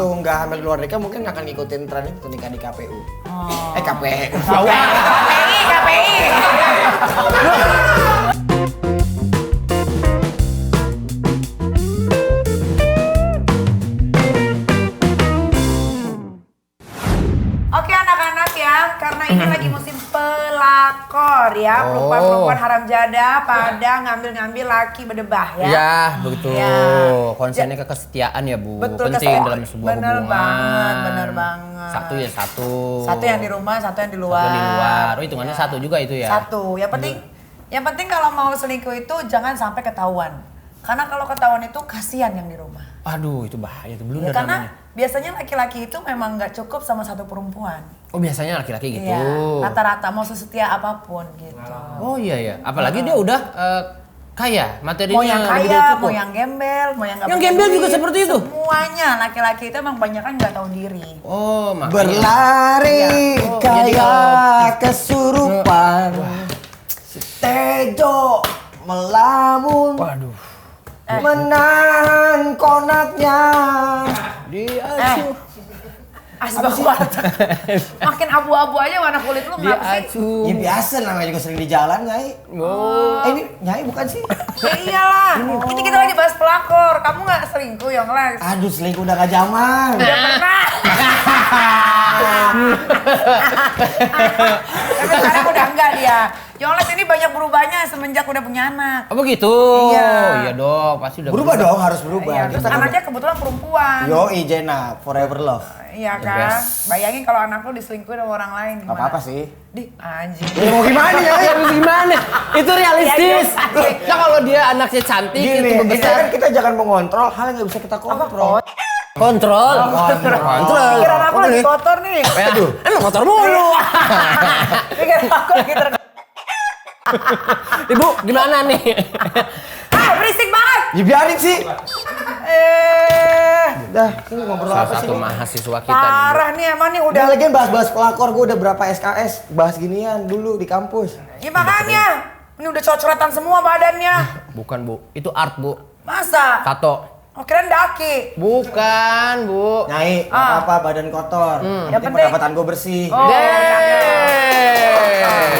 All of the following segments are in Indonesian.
waktu nggak hamil di luar nikah mungkin akan ngikutin tren itu nikah di KPU. KPU. KPI. Oke anak-anak ya, karena ini lagi musim pelakor ya, perempuan-perempuan haram jada pada ngambil-ngambil laki berdebah ya. Ya, begitu. Ya. Konsennya ke kesetiaan ya, Bu. Betul, Penting dalam sebuah bener hubungan. bener banget. Satu ya satu. Satu yang di rumah, satu yang di luar. Satu yang di luar. Oh, hitungannya satu juga itu ya. Satu. Yang penting kalau mau selingkuh itu jangan sampai ketahuan. Karena kalau ketahuan itu kasihan yang di rumah. Aduh, itu bahaya itu Ya, blunder karena namanya. biasanya laki-laki itu memang nggak cukup sama satu perempuan. Oh, biasanya laki-laki gitu. Iya, rata-rata mau sesetia apapun gitu. Oh iya ya. Apalagi dia udah kaya, materinya Mau yang lebih dari kaya, cukup. mau yang gembel, mau yang nggak Yang punya gembel juga duit, seperti itu? Semuanya laki-laki itu emang banyak kan nggak tahu diri. Oh, makanya. Berlari Jadi kayak kesurupan. Si Tejo melamun. Waduh. Menahan konaknya. Diasuh. Asbak banget. Makin abu-abu aja warna kulit lu ngapa sih? Diasuh. Ya biasa namanya juga sering di jalan, Nyai. Oh. Ini Nyai bukan sih? Ya iyalah. Ini kita lagi bahas pelakor. Kamu nggak selingkuh, Yonglex? Aduh, selingkuh udah gak zaman. Udah pernah. Tapi sekarang udah enggak dia. Yonglex ini banyak berubahnya semenjak udah punya anak. Oh begitu. Iya. Iya dong, pasti udah Berubah dong, harus berubah. Iya, terus Kita kan- anaknya kebetulan perempuan. Yoi, Jena, forever love. Iya kan? Bayangin kalau anak lu diselingkuhin sama orang lain Gak gimana? apa-apa sih. Di anjing. Ya mau gimana ya? Harus gimana? Itu realistis. Iya, iya. Ya kalau dia anaknya cantik Gini, itu ini besar. kan kita jangan mengontrol hal yang gak bisa kita kontrol. Kontrol. Kontrol. Pikiran aku lagi kotor nih. Aduh, emang kotor mulu. Pikiran aku lagi Ibu, gimana nih? berisik banget. Ya biarin sih. Dah, ini ngobrol Salah apa sih? satu Nih? mahasiswa kita nih. Parah nih emang nih Udah udah. lagi bahas-bahas pelakor, gue udah berapa SKS bahas ginian dulu di kampus. Ya makanya. Ini udah cocoretan semua badannya. Bukan, Bu. Itu art, Bu. Masa? Tato. Oh kirain daki. Bukan, Bu. Nyai, nggak apa-apa badan kotor. Yang Yang penting penting- pendapatan gue bersih. Oh,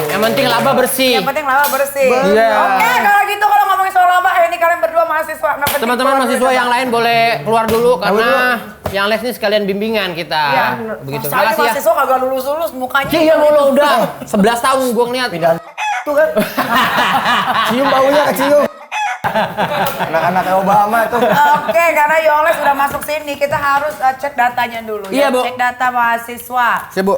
Yang penting laba bersih. Yang penting laba bersih. Iya. Oke, kalau gitu kalau ngomongin soal laba, ini kalian berdua mahasiswa nggak penting. Teman-teman keluar mahasiswa dulu, yang coba. lain boleh keluar dulu karena yang les ini sekalian bimbingan kita. Iya. Begitu. Soalnya Makasih ya. mahasiswa kagak lulus-lulus mukanya. Iya, mulu udah 11 tahun gua ngeliat. Pindah tuh kan. Cium baunya kecium. Anak-anak Obama tuh. Oke, karena Yonglex sudah masuk sini, kita harus cek datanya dulu. Iya, Bu. Cek data mahasiswa. Siap, Bu.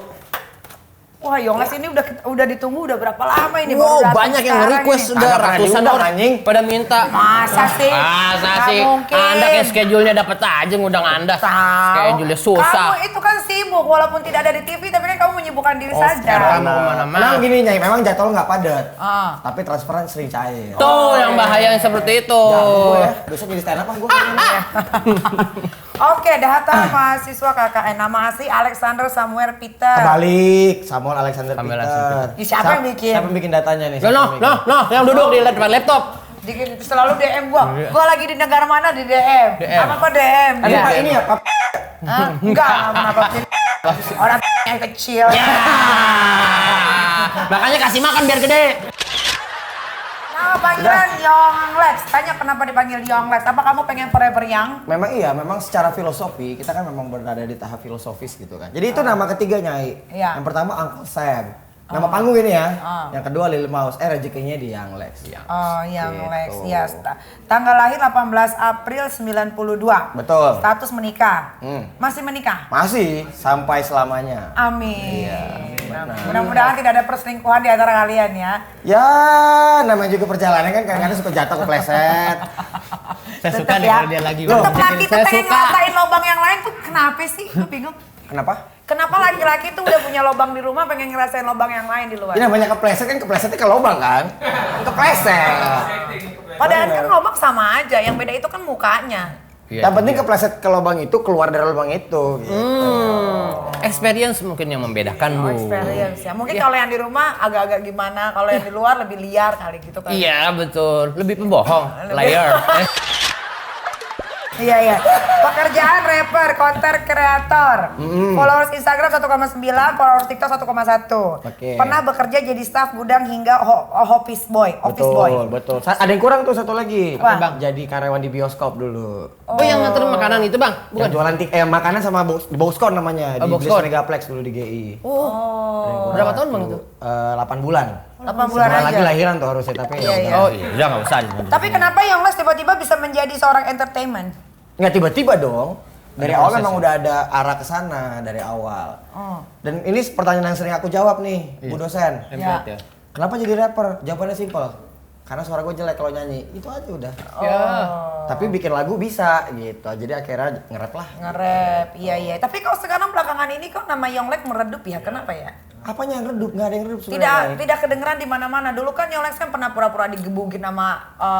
Wah, Yonglex ini udah ditunggu udah berapa lama ini? Wow, baru datang banyak yang sekarang request ini. sudah Agak pernah ratusan diundang, orang anjing. pada minta. Masa sih? Masa Nggak sih? mungkin. Anda kayak schedule-nya dapat aja ngundang Anda. Tahu. Schedule-nya susah. Kamu itu kan sibuk, walaupun tidak ada di TV, tapi kan kamu menyibukkan diri saja. sekarang mau kemana-mana. Memang gini Nyai, memang jadwal nggak padat. Ah. Tapi transferan sering cair. Tuh yang bahaya yang seperti itu. Jangan gue ya, besok jadi stand up gue. Oke, data mahasiswa KKN. Nama asli Alexander Samuel Peter. Kebalik, Samuel Alexander Samuel Peter. Alexander Ih, siapa yang bikin? Siapa yang bikin datanya nih? Loh, Siapa yang bikin? yang duduk di depan laptop. Selalu DM gua. Gua lagi di negara mana di DM. DM. Apa DM? Ada Dia. Pak ini ya, Pak. Hah? Enggak, kenapa orang yang kecil. Ya. Makanya kasih makan biar gede. Nama panggilan Yonglex. Tanya kenapa dipanggil Yonglex? Apa kamu pengen forever young? Memang iya, memang secara filosofi kita kan memang berada di tahap filosofis gitu kan. Jadi itu nama ketiga Nyai. Iya. Yang pertama Uncle Sam. Nama panggung ini ya. Ah. Yang kedua Lil Mouse. Rezekinya di Yonglex. Oh, Yonglex. Gitu. Ya, tanggal lahir 18 April 92. Betul. Status menikah. Hmm. Masih menikah? Masih sampai selamanya. Amin. benar. Mudah-mudahan tidak ada perselingkuhan di antara kalian ya. Ya, namanya juga perjalanan kan kadang-kadang suka jatuh kepleset. Saya suka Tetep deh ya. kalau dia lagi Tetep ngomong. laki tuh Saya pengen suka. ngerasain lubang yang lain tuh kenapa sih? Gue bingung. Kenapa? Kenapa laki-laki tuh udah punya lubang di rumah pengen ngerasain lubang yang lain di luar? Ini namanya kepleset kan keplesetnya ke lubang kan? Kepleset. Padahal kan lubang sama aja, yang beda itu kan mukanya. Iya, Yang penting kepleset ke lubang itu keluar dari lubang itu. Gitu. Experience mungkin yang membedakan, Bu. Experience ya. Mungkin kalau yang di rumah agak-agak gimana, kalau yang di luar lebih liar kali gitu kan. Iya, betul. Lebih pembohong, liar. Iya. Pekerjaan rapper, konten kreator. Followers Instagram 1,9, followers TikTok 1,1. Oke. Pernah bekerja jadi staf gudang hingga office boy. Betul. Ada yang kurang tuh satu lagi. Apa? Bang, jadi karyawan di bioskop dulu. Oh, yang nganterin makanan itu bang? Yang jualan makanan sama Boxcon namanya di Boxcon. Megaplex dulu di GI. Berapa tahun bang itu? 8 bulan. 8 bulan Sebentar aja. lagi lahiran tuh harusnya tapi Iya, iya. Oh iya, udah nggak usah. Tapi kenapa Yongles tiba-tiba bisa menjadi seorang entertainment? nggak tiba-tiba dong. Dari Ada awal proses memang ya? udah ada arah ke sana dari awal. Oh. Dan ini pertanyaan yang sering aku jawab nih, Bu dosen. Hebat ya. Kenapa jadi rapper? Jawabannya simpel. Karena suara gue jelek kalau nyanyi. Itu aja udah. Ya. Tapi bikin lagu bisa gitu. Jadi akhirnya nge-rap lah. Nge-rap, iya. Tapi kalau sekarang belakangan ini kok nama Yonglek meredup ya? Kenapa ya? Apanya yang redup? Nggak ada yang redup sebenarnya. Tidak kedengeran di mana-mana. Dulu kan Yonglek kan pernah pura-pura digebukin sama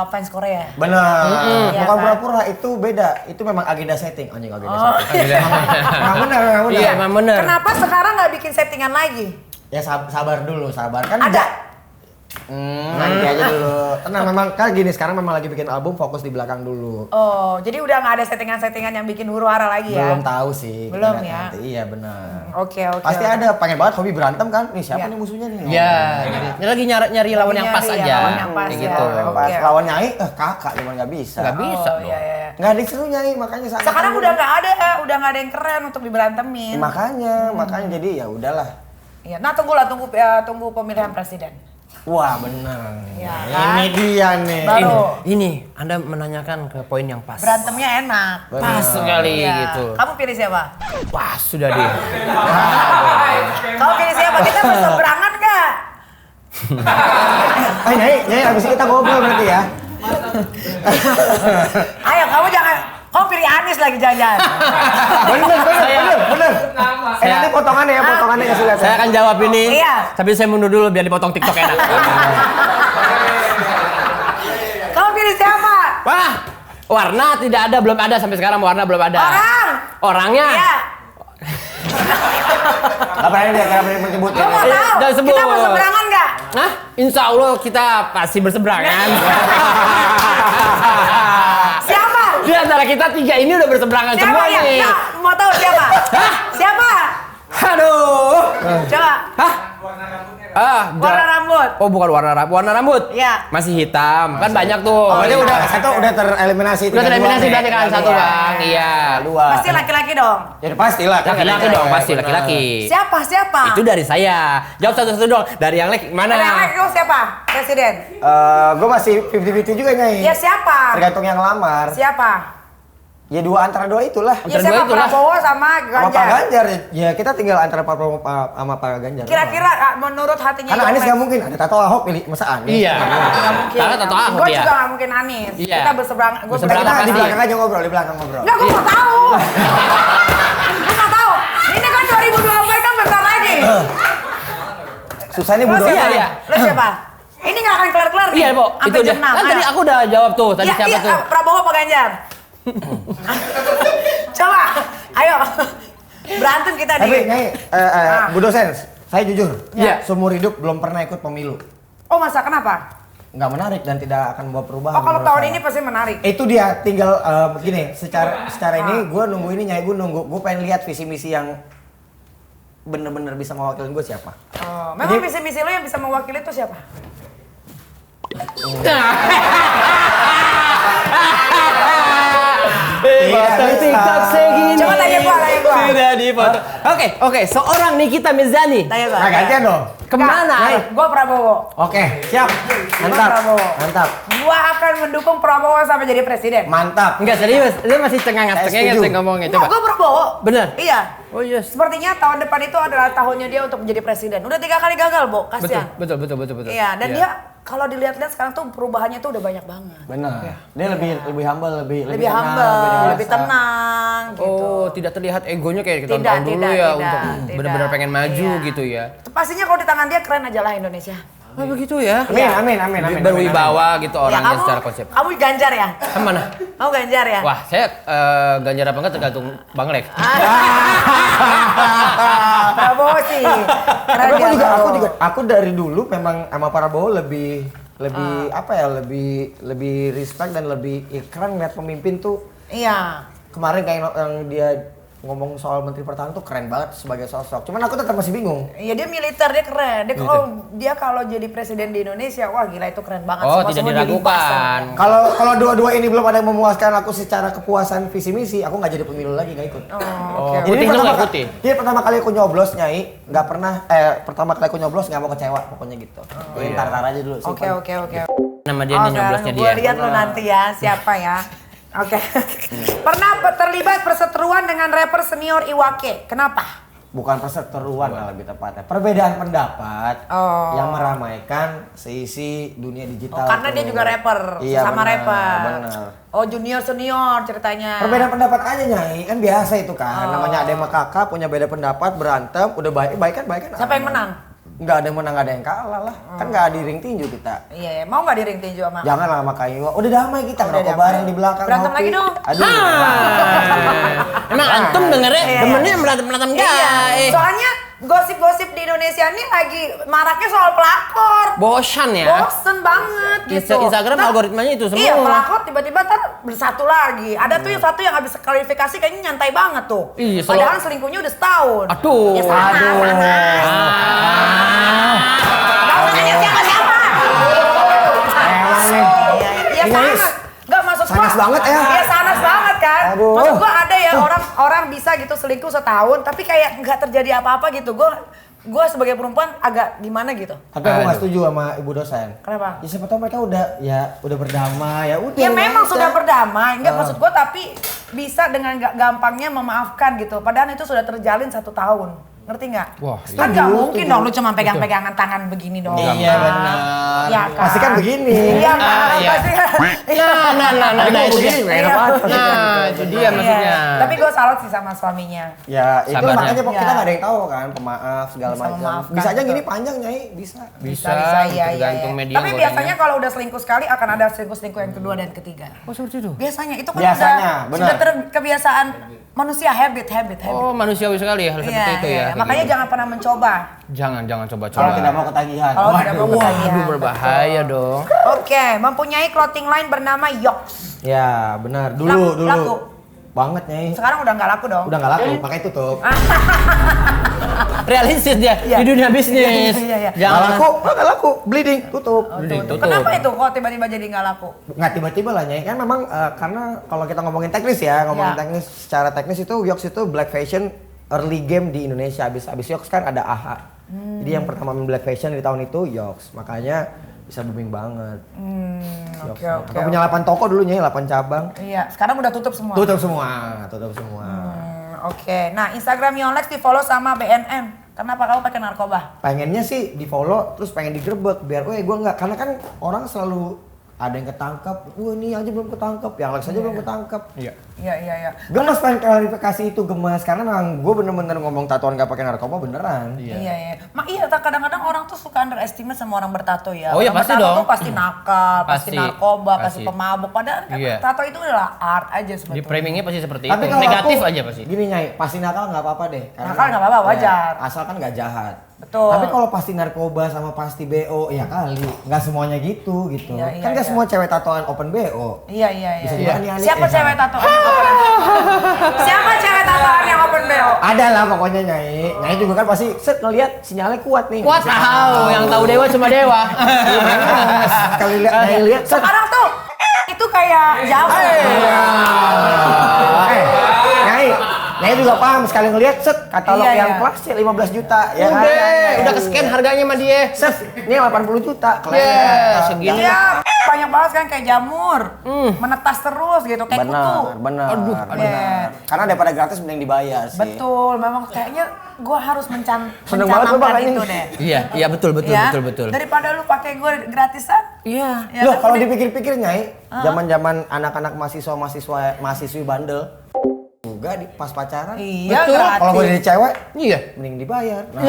fans Korea. Benar. Iya Bukan kan? pura-pura, itu beda. Itu memang agenda setting. Anjing agenda Oh. setting. Memang benar. Iya, emang bener. Kenapa sekarang nggak bikin settingan lagi? Ya sabar dulu, sabar. Kan Ada. nanti aja dulu. Tenang, memang kan gini, sekarang memang lagi bikin album, fokus di belakang dulu. Oh, jadi udah nggak ada settingan-settingan yang bikin huru-hara lagi ya? Belum tahu sih. kita Belum lihat ya? Nanti. Iya benar. Oke. Pasti ada, pengen banget hobi berantem kan? Nih siapa Iya. nih musuhnya nih? Ya, jadi lagi nyari lawan yang pas nyari ya, aja. lawan yang pas Kayak ya. gitu. Pas Oke. lawan Nyai, kakak cuma nggak bisa. Nggak bisa Oh, dong. iya. Nggak ada yang seru Nyai, makanya sama. Sekarang udah nggak ada yang keren untuk diberantemin. Makanya jadi ya udahlah. Iya. Nah tunggu pemilihan presiden. Wah bener. Ya, Ini kan? dia nih. Baru. Ini Anda menanyakan ke poin yang pas. Berantemnya enak. Pas sekali Iya. gitu. Kamu pilih siapa? Pas sudah deh. Kamu pilih siapa? Kita berseberangan nggak? Nyai, abis ini kita ngobrol berarti ya. Ayo, kamu pilih Anies lagi jalan-jalan. Bener. Nanti potongannya kasih lihat. Saya akan jawab ini. Iya. Tapi saya mundur dulu biar dipotong TikTok enak. Kamu pilih siapa? Wah, warna tidak ada, belum ada sampai sekarang warna belum ada. Orang. Orangnya? Iya. Gak berani menyebutnya. Kamu mau tahu? jangan sebut. Kita berseberangan nggak? Hah? Insya Allah kita pasti berseberangan. Siapa? Di antara kita tiga ini udah berseberangan Siapa semua ya? nih. Nah, mau tahu siapa? Siapa? Aduh. Coba. Hah? Warna rambut. Oh, bukan warna rambut. Iya. Masih hitam. Kan banyak tuh. Berarti Berarti udah tereliminasi. udah tereliminasi berarti kan satu, Iya. Bang. Iya. Dua. Pasti laki-laki dong. Ya pastilah. kan Laki-laki ada dong, cewek, pasti bener. laki-laki. Siapa? Itu dari saya. Jawab satu-satu dong. Dari yang mana? Yang laki lu siapa? Presiden. Gue masih 50-50 juga Nyai. Ya siapa? Tergantung yang lamar. Siapa? Ya antara dua itulah. Ya Antara siapa? dua itulah. Prabowo sama Sama Pak Ganjar. Ganjar. Ya kita tinggal antara Pak Prabowo sama Pak Ganjar. Kira-kira menurut hatinya Karena Anies Yonglek- nggak mungkin. Ada tato Ahok pilih. Masa Anies? Iya. Nggak mungkin. Karena tato Ahok Gue dia. juga nggak mungkin Anies. Iya. Kita berseberangan. Gue Berseberangan Kita pasti. di belakang aja ngobrol. Di belakang ngobrol. Enggak, gue mau tahu. Gue mau tahu. Ini kan 2024 kan bentar lagi. Susah nih Bu Lo Dosen. siapa? Iya. Lo siapa? Ini nggak akan kelar-kelar nih. Iya, Bu. Sampai Itu dia. jam 6. Kan tadi Ayo. aku udah jawab tuh. Tadi Iya, siapa tuh? Prabowo apa Ganjar? Coba, ayo. Berantem kita Tapi di. Nyai, Bu Dosen, saya jujur. Iya. Seumur hidup belum pernah ikut pemilu. Oh masa kenapa? Nggak menarik dan tidak akan membawa perubahan. Oh kalau menurut tahun saya. ini pasti menarik. Itu dia, tinggal begini, secara ini gue nunggu ini, Nyai, gue pengen lihat visi misi yang bener-bener bisa mewakilin gue siapa. Oh, memang visi-misi lo yang bisa mewakili itu siapa? TikTok segini. Coba tanya gua. Sudah dipoto. Oke, seorang Nikita Mirzani. Tanya gua. Nah gantian dong. Kemana? Gua Prabowo. Oke, siap. Mantap. Prabowo. Mantap. Gua akan mendukung Prabowo sampai jadi presiden. Mantap. Enggak serius, dia masih Saya cengenges setuju. ngomongnya. Enggak, Coba. gua Prabowo. Bener? Iya. Oh yes. Sepertinya tahun depan itu adalah tahunnya dia untuk menjadi presiden. Udah 3 kali gagal, Bo. Kasihan. Betul. Iya, dan dia kalau dilihat-lihat sekarang tuh perubahannya tuh udah banyak banget. Benar. Dia lebih humble, lebih Lebih tenang, humble, lebih dewasa. tenang gitu. Oh, tidak terlihat egonya kayak kita Tidak, tahun dulu ya tidak, untuk tidak. benar-benar pengen maju Iya. gitu ya. Pastinya kalau di tangan dia keren aja lah Indonesia. Oh begitu ya. Amin. Berwibawa gitu Ya, orangnya secara konsep. kamu Ganjar ya? Kemana? Kamu Ganjar ya? Wah, saya Ganjar apa enggak tergantung Bang Lek. Prabowo sih. Keren Tapi dia, Prabowo. aku dari dulu memang sama Prabowo lebih apa ya, lebih respect dan lebih keren ngeliat pemimpin tuh Iya. Kemarin kayak yang dia ngomong soal Menteri Pertahanan tuh keren banget sebagai sosok. Cuman aku tetap masih bingung. Iya dia militer, dia keren. Dia kalau jadi presiden di Indonesia, wah gila itu keren banget. Oh, Semua tidak dilibas. diragukan. Kalau dua-dua ini belum ada yang memuaskan aku secara kepuasan visi misi, aku nggak jadi pemilu lagi, nggak ikut. Oh, Oh, oke. putih lu nggak putih? Jadi pertama kali aku nyoblos Nyai, nggak pernah pertama kali aku nyoblos nggak mau kecewa pokoknya gitu. Tar aja dulu. Oke. Nama dia nih nyoblosnya dia. Gue lihat lo nanti ya siapa ya. Oke. Pernah terlibat perseteruan dengan rapper senior Iwake. Kenapa? Bukan perseteruan lah lebih tepatnya. Perbedaan pendapat yang meramaikan seisi dunia digital. Karena dia juga rapper, Iya, sama benar, rapper. benar. Oh junior senior ceritanya. Perbedaan pendapat aja Nyai, kan biasa itu kan. Namanya adek sama kakak punya beda pendapat, berantem, udah baik kan. Siapa yang menang? Nggak ada yang menang, nggak ada yang kalah lah. Kan nggak di ring tinju kita. Iya, mau nggak di ring tinju sama? Jangan lah sama Kayu. Udah damai kita, Udah ngerokok damai. bareng di belakang. Berantem ngopi. lagi dong. Aduh. Emang antum dengernya Iya. demennya berantem Iya. guys. Soalnya gosip-gosip di Indonesia ini lagi maraknya soal pelakor. Bosan ya. Bosen banget gitu. Instagram Ntar- algoritmanya itu semua. Iya, pelakor tiba-tiba ntar bersatu lagi. Ada tuh yang satu yang habis klarifikasi kayaknya nyantai banget tuh. Iya, Padahal selingkuhnya udah setahun. Aduh. Ya sana. Gak usah nanya siapa-siapa. Iya, Guys, sana. Gak maksud gua. sanas banget ya. Iya, sanas banget kan. Aduh. Maksud gua ada ya orang bisa gitu selingkuh setahun tapi kayak nggak terjadi apa-apa gitu. Gua sebagai perempuan agak gimana gitu. Tapi aku nggak setuju sama ibu dosen. Kenapa? Ya siapa tahu mereka udah berdamai ya udah. Ya memang aja. sudah berdamai, enggak maksud gua tapi bisa dengan gampangnya memaafkan gitu. Padahal itu sudah terjalin 1 tahun. Ngerti nggak? Wah, Kan nggak setuju, mungkin setuju. dong lu cuma pegang-pegangan tangan begini dong. Iya benar. Iya kan? Pasti kan begini. Iya kan? iya. Pasti kan? Nah, itu dia. Nggak enak banget. Nah, itu dia Iya. maksudnya. Tapi gue salut sih sama suaminya. Ya itu Sabarnya. makanya Iya. kita nggak ada yang tahu kan pemaaf segala Bisa macam. memaafkan, Bisa aja betul. gini panjang Nyai bisa. Bisa, iya, tergantung iya. media Tapi gorengnya. biasanya kalau udah selingkuh sekali akan ada selingkuh yang kedua dan ketiga. Oh, seperti itu. Biasanya itu kan Biasanya, benar. sudah kebiasaan manusia habit. Oh, manusiawi sekali ya hal seperti itu ya. kayak Makanya gitu. jangan pernah mencoba. jangan Kalau coba-coba. tidak mau ketagihan. Kalau tidak mau ketagihan. Aduh, berbahaya dong. Oke, mempunyai clothing line bernama Yox. Ya benar. Laku. Dulu. Banget Nyai. Sekarang udah nggak laku dong. Udah nggak laku, pakai tutup. Realistis dia Iya. di dunia bisnis. Iya. Jangan Nggak laku, bleeding, tutup. tutup. Kenapa itu kok tiba-tiba jadi nggak laku? Nggak tiba-tiba lah Nyai, kan memang karena kalau kita ngomongin teknis ya, ngomongin Ya. teknis secara teknis itu Yox itu black fashion early game di Indonesia. Abis Yox kan ada AHA. Jadi yang pertama main black fashion di tahun itu Yox, makanya bisa booming banget. Yox. Oke. Aku punya 8 toko dulu Nyai, 8 cabang. Iya, sekarang udah tutup semua. Tutup semua. Oke, nah Instagram Yonlex di follow sama BNN. Kenapa kamu pakai narkoba? Pengennya sih di follow terus pengen digerebek biar gue nggak, karena kan orang selalu ada yang ketangkep, ini aja belum ketangkep, yang Lex aja belum ketangkep. Iya. Iya. Gemes pengen klarifikasi itu gemes karena memang gue bener-bener ngomong tatoan gak pakai narkoba beneran. Iya. Iya, kadang-kadang orang tuh suka underestimate sama orang bertato ya. Oh iya, Orang pasti bertato dong. tuh pasti nakal, pasti Pasti. narkoba, pasti Pasti. pemabuk. Padahal kan Iya. tato itu adalah art aja Di sebetulnya. framingnya pasti seperti Tapi itu. kalau Negatif aku, aja pasti. Gini Nyai, pasti nakal nggak apa-apa deh. Nakal nggak apa-apa, wajar. Ya, asal kan nggak jahat. Betul. Tapi kalau pasti narkoba sama pasti BO, ya kali. Nggak semuanya gitu. Iya, Kan nggak iya. semua cewek tatoan open BO. Iya. Bisa Iya. juga nih, Siapa eh, cewek tatoan yang open Siapa cewek tatoan yang open BO? Ada lah pokoknya Nyai. Nyai juga kan pasti set ngeliat sinyalnya kuat nih. Kuat tahu, yang tahu dewa cuma dewa. Sekali lihat Nyai lihat set. Sekarang tuh itu kayak jauh. Nyai juga paham sekali ngelihat set katalog Iya, yang iya. kelasnya 15 juta ya kan. Udah ke-scan harganya sama dia. Set, ini 80 juta Ya, segini. Iya, banyak banget kan kayak jamur. Menetas terus gitu, kayak kutu. Benar. Aduh, Iya. Karena daripada gratis mending dibayar sih. Betul, memang kayaknya gua harus Seneng banget lu mencanangkan makanya. itu deh. Iya betul Ya, betul. Daripada lu pakai gue gratisan. Iya. Ya, Loh, kan, kalau mending- dipikir-pikir Nyai, zaman-zaman anak-anak mahasiswi bandel juga di pas pacaran. Iya, Betul. gratis. Kalau gue jadi cewek, Iya. mending dibayar. Nah,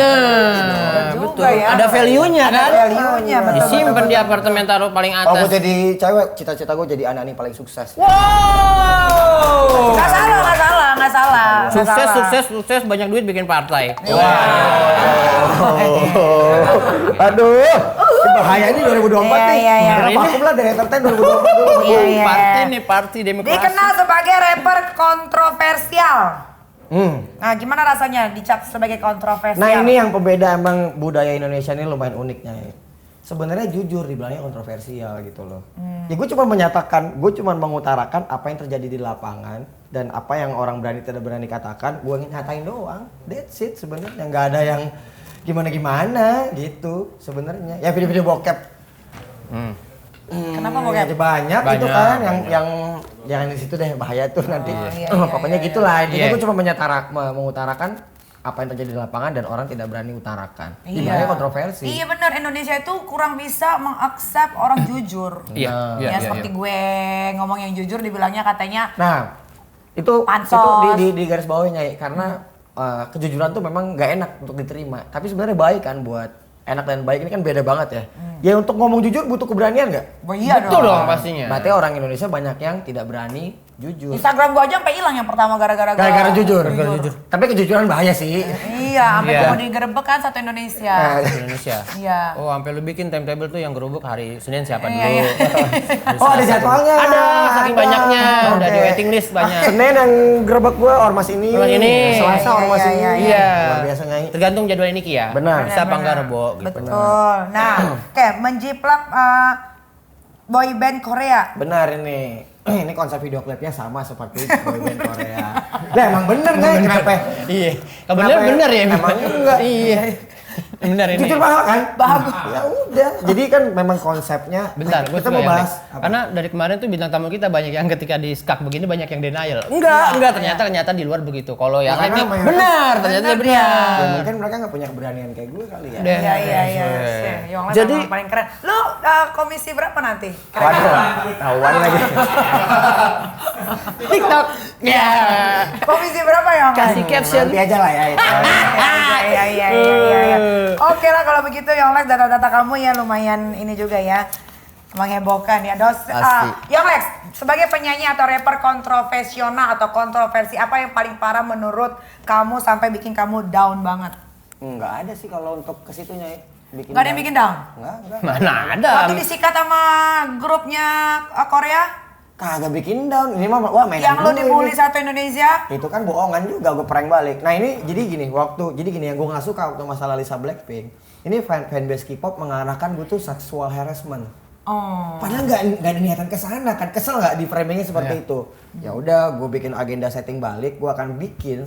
juga betul. ya. Ada value-nya kan? Ada value-nya, betul. Disimpan di apartemen taruh paling Kalau gue atas. jadi cewek, cita-cita gue jadi anak paling sukses. Wow. Nggak salah. Sukses banyak duit bikin partai. Aduh, Bahaya ini 2024 nih. Iya. Vakum lah dari entertain 2024 dulu. Iya. Party nih, party demokrasi. Dikenal sebagai rapper kontroversial. Nah, gimana rasanya dicap sebagai kontroversial? Nah ini yang pembeda emang budaya Indonesia ini lumayan uniknya ya. Sebenarnya jujur dibilangnya kontroversial gitu loh. Ya gue cuma menyatakan, gue cuma mengutarakan apa yang terjadi di lapangan dan apa yang orang berani tidak berani katakan, gue ingin nyatain doang. That's it sebenarnya, nggak ada yang gimana gitu sebenarnya. Ya video-video bokep. Kenapa bokep? Banyak itu kan yang jangan di situ deh, bahaya tuh nanti. Pokoknya gitulah. Intinya gue cuma mengutarakan apa yang terjadi di lapangan dan orang tidak berani utarakan. Dibilangnya kontroversi. Iya benar, Indonesia itu kurang bisa mengaccept orang jujur. Iya. Seperti gue ngomong yang jujur dibilangnya katanya. Nah, itu Pansos. di garis bawahnya ya, karena kejujuran tuh memang nggak enak untuk diterima. Tapi sebenarnya baik kan buat enak dan baik ini kan beda banget ya. Ya untuk ngomong jujur butuh keberanian nggak? Iya Betul dong pastinya. Berarti orang Indonesia banyak yang tidak berani jujur. Instagram gue aja sampai hilang yang pertama gara-gara Jujur. Tapi kejujuran bahaya sih. Iya, sampai gue digerebek kan satu Indonesia. Indonesia. Iya. Oh, sampai lu bikin timetable tuh yang gerubuk hari Senin siapa dulu. Iya. Oh ada jadwalnya. Ada, saking banyaknya. Udah di Oke. waiting list banyak. Senin yang gerbek gue ormas ini. Ormas ini. Selasa ormas ini. Iya. Luar biasa Nyai. Tergantung jadwal ini Ki ya. Benar. Bisa apa enggak rebo gitu. Betul. Nah, oke, menjiplak boy band Korea. Benar ini. Ini konsep video klipnya sama seperti boyband Korea. Lah emang bener nggak? Kenapa? Iya. Bener ya. Emang enggak. Iya. Bener ini. Jujur mahal kan? Bagus. Ya udah. Jadi kan memang konsepnya. Bentar, gue kita mau bahas. karena dari kemarin tuh bintang tamu kita banyak yang ketika di skak begini banyak yang denial. Enggak, ternyata di luar begitu. Kalau yang Karena lainnya mayoritas- benar, ternyata dia benar. Ya, mungkin mereka nggak punya keberanian kayak gue kali ya. Udah. Iya. Yang lain Jadi- emang paling keren. Lo komisi berapa nanti? Waduh, tahuan lagi. TikTok. Ya. Komisi berapa ya? Kasih caption. Nanti aja lah ya. Itu. Iya. Oke lah kalau begitu Yonglex, data-data kamu ya lumayan ini juga ya. Menghebohkan ya. Yonglex, sebagai penyanyi atau rapper kontroversial atau kontroversi, apa yang paling parah menurut kamu sampai bikin kamu down banget? Enggak ada sih kalau untuk ke situnya. Gak ada yang bikin down? Enggak. Mana ada. Waktu disikat sama grupnya Korea? Kagak bikin down. Ini mah wah mainan Yang lo gue dibully ini. satu Indonesia? Itu kan bohongan juga, gue prank balik. Nah ini jadi gini yang gue nggak suka waktu masalah Lisa Blackpink. Ini fanbase K-pop mengarahkan gue tuh sexual harassment. Oh. Padahal nggak ada niatan ke sana kan, kesel nggak di framingnya seperti itu. Ya udah, gue bikin agenda setting balik, gue akan bikin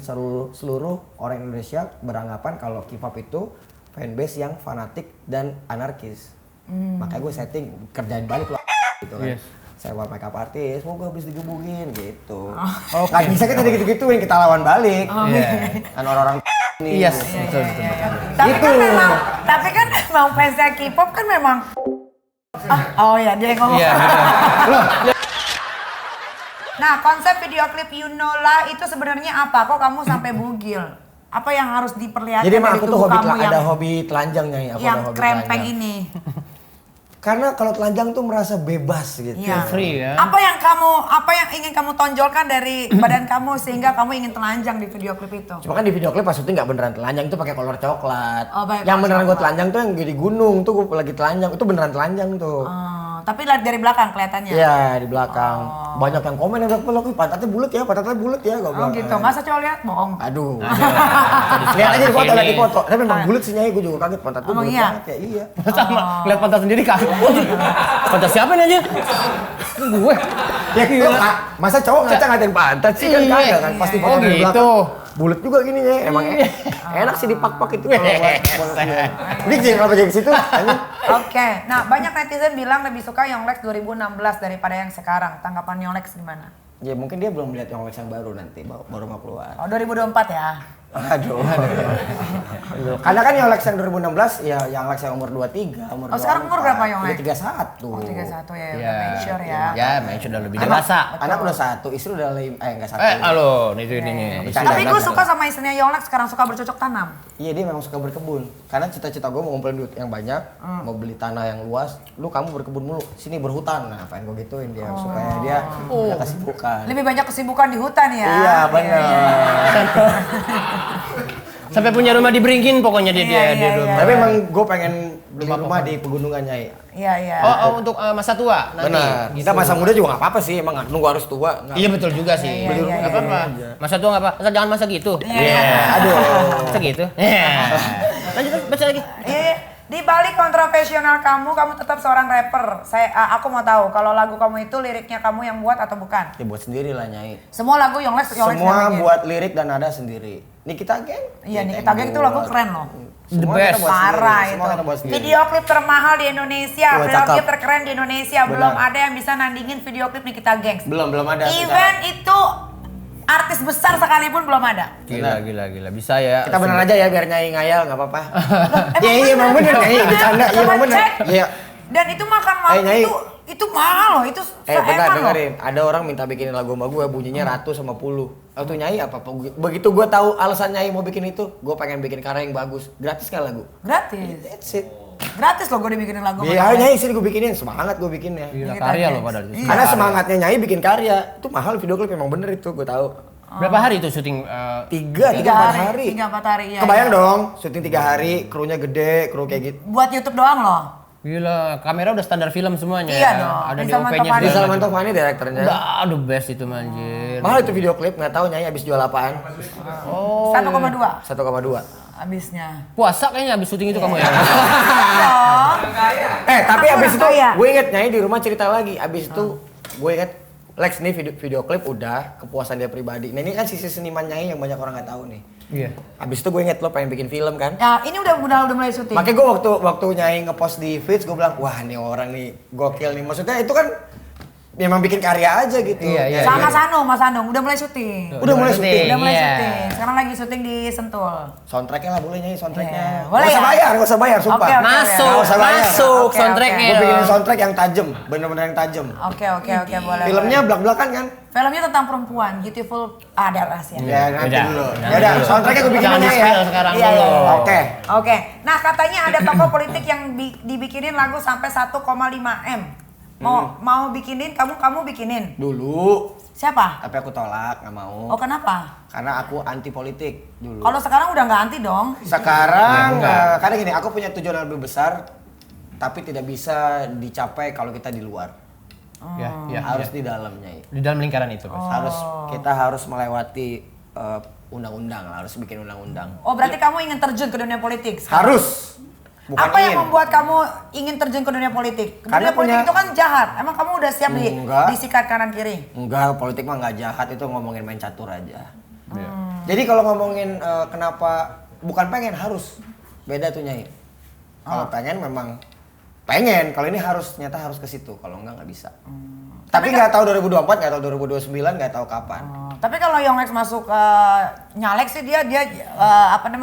seluruh orang Indonesia beranggapan kalau K-pop itu fanbase yang fanatik dan anarkis. Makanya gue setting kerjain balik loh, gitu kan. Yes. Sewa makeup artis, mau gue habis digebukin gitu. Nggak bisa kita gitu-gituin, kita lawan balik. Kan orang-orang ini. Yes, gitu. betul. Tapi kan memang fansnya K-pop kan memang dia yang ngomong. Iya, betul. Nah, konsep video klip Yunola itu sebenarnya apa? Kok kamu sampai bugil? Apa yang harus diperlihatkan Jadi emang dari aku tuh tubuh kamu ada hobi telanjangnya ya. yang krempeng ini? Karena kalau telanjang tuh merasa bebas gitu. Iya. Free ya. Apa yang ingin kamu tonjolkan dari badan kamu sehingga kamu ingin telanjang di video klip itu? Cuma kan di video klip pas syuting nggak beneran telanjang, itu pakai kolor coklat. Oh, pakai yang kolor beneran gue coklat. telanjang tuh yang di gunung tuh gue lagi telanjang, itu beneran telanjang tuh. Tapi lihat dari belakang kelihatannya. Iya di belakang. Banyak yang komen yang bilang, pantatnya bulat ya, gue Oh gitu. Masa cowok lihat bohong? Aduh. Lihat aja di foto, lihat di foto. Tapi memang bulat sih Nyai, gue juga kaget pantat gue Emang bulat iya? banget ya. Iya. Sama ngeliat pantat sendiri kaget. Pantat siapa nih aja? Gue. Ya masa cowok ngatain pantat sih kan kagak kan, pasti Oh, foto dari gitu. belakang. Bulat juga gini ya, emang enak sih dipak-pak itu kalau buat ini jadi kenapa jadi ke situ? Oke. Nah, banyak netizen bilang lebih suka Yonglex 2016 daripada yang sekarang. Tanggapan Yonglex gimana? Ya mungkin dia belum melihat Yonglex yang baru nanti, baru mau keluar. Oh, 2024 ya. Aduh. Karena kan Yonglex yang 2016 ya Yonglex yang umur 23, umur 24. Sekarang umur berapa Yonglex? Udah 31. Oh, 31 ya, Iya. udah mature ya. Ya, main sudah lebih dewasa. Anak udah 1, istri udah enggak 1. Halo, itu ini. Tapi gue suka sama istrinya Yonglex sekarang suka bercocok tanam. Iya dia memang suka berkebun. Karena cita-cita gue mau ngumpulin duit yang banyak, mau beli tanah yang luas. Kamu berkebun mulu, sini berhutan. Nah, pengen gue gituin dia supaya dia punya kesibukan. Lebih banyak kesibukan di hutan ya. Iya benar. Sampai punya rumah di Beringin pokoknya dia Iya, dia rumah. Tapi emang gue pengen beli rumah di pegunungan Nyai. Iya, iya. Oh, untuk masa tua nanti. Benar. Gitu. Kita masa muda juga nggak apa-apa sih, emang nggak nunggu harus tua. Nggak. Iya betul juga sih. Iya, Beli iya, rumah iya, nggak apa-apa. iya. Masa tua nggak apa. Asal jangan masa gitu. Iya. Aduh. Masa gitu. Iya. Lanjut baca lagi. Iya. Di balik kontroversial kamu tetap seorang rapper. Aku mau tahu kalau lagu kamu itu liriknya kamu yang buat atau bukan? Ya buat sendiri lah Nyai. Semua lagu Yonglex Semua yang bikin. buat lirik dan nada sendiri. Nikita Geng. Iya, Nikita Geng itu lagu keren loh. The Semua best. kita buat Parah sendiri, itu. semua kita buat sendiri. Video klip termahal di Indonesia, Wah, video klip cakep. terkeren di Indonesia. Benar. Belum ada yang bisa nandingin video klip Nikita Gengs. Belum ada. Even itu artis besar sekalipun belum ada. Gila. Bisa ya. Kita bener aja ya biar Nyai ngayal nggak apa-apa. Emang Iya emang bener Nyai bercanda. Iya Coba emang bener. cek. Iya. Dan itu makan waktu Nyai. itu mahal loh, itu Bentar seeman loh. dengerin. Ada orang minta bikinin lagu sama gue bunyinya ratus sama puluh. Waktu Nyai apa? Begitu gue tahu alasan Nyai mau bikin itu, gue pengen bikin karya yang bagus. Gratis kan lagu? Gratis. That's it. Gratis loh gue dibikinin lagu. Iya sama Nyai sini gue bikinin, semangat gue bikinnya. Gila Nikita karya Gengs. loh padahal. Iya. Karena semangatnya Nyai bikin karya, itu mahal video klip emang bener itu gue tahu. Berapa hari itu syuting? Tiga, empat hari. 3-4 hari ya. Kebayang dong, syuting 3 hari, krunya gede, kru kayak gitu. Buat YouTube doang loh. Gila, kamera udah standar film semuanya. Iya ya. dong. Ada Bisa DOP-nya mantap Bisa segala Manto macam. Fani direkturnya. Udah, the best itu manjir. Mahal itu video klip, nggak tahu Nyai abis jual apaan. Oh. 1,2 1,2. habisnya. Puasa kayaknya abis syuting itu kamu ya. Dong. Tapi Aku abis orang itu kaya. gue inget Nyai di rumah cerita lagi. Abis itu gue inget Lex nih video klip udah kepuasan dia pribadi. Nah ini kan sisi seniman Nyai yang banyak orang nggak tahu nih. Iya. Abis itu gue inget lo pengen bikin film kan. Ya, ini udah mulai syuting. Makanya gue waktu Nyai ngepost di feeds gue bilang wah nih orang nih gokil nih. Maksudnya itu kan memang bikin karya aja gitu. Iya. Sama Mas Anung udah mulai syuting. Udah mulai syuting. Udah mulai Iya. syuting. Sekarang lagi syuting di Sentul. Soundtracknya lah boleh Nyai soundtracknya. Iya. Boleh Nggak usah ya? bayar, nggak usah bayar, sumpah. Oke, oke. Masuk, Nggak usah bayar. masuk Oke, soundtracknya. Gue bikinin dong. soundtrack yang tajam, bener-bener yang tajam. Oke, boleh. Filmnya belak-belakan kan? Filmnya tentang perempuan, beautiful ada rahasia. Ya nanti Udah, dulu. udah Ya udah, dulu. soundtracknya gue bikinin Jangan ya. di-spill sekarang Iya, dulu. iya. Oke. Oke. Nah, katanya ada tokoh politik yang dibikinin lagu sampai 1,5 M. Mau bikinin, kamu bikinin. Dulu, Siapa? tapi aku tolak, nggak mau. Oh, kenapa? Karena aku anti politik dulu. Kalau sekarang udah nggak anti dong. Sekarang, enggak. karena gini, aku punya tujuan yang lebih besar, tapi tidak bisa dicapai kalau kita di luar. Ya, Harus di dalamnya. di dalam lingkaran itu. Mas. Kita harus melewati undang-undang lah, harus bikin undang-undang. Oh, berarti kamu ingin terjun ke dunia politik sekarang? Harus. Bukan Apa yang ingin. membuat kamu ingin terjun ke dunia politik? Karena Dunia politik punya- itu kan jahat. Emang kamu udah siap Enggak. disikat kanan kiri? Enggak, politik mah nggak jahat, itu ngomongin main catur aja. Jadi kalau ngomongin kenapa bukan pengen, harus beda tuh Nyai. Kalau pengen memang pengen, kalau ini harus nyata harus ke situ, kalau enggak nggak bisa. Tapi nggak tahu 2024, nggak tahu 2029, nggak tahu kapan. Tapi kalau Yonglex masuk nyalek sih dia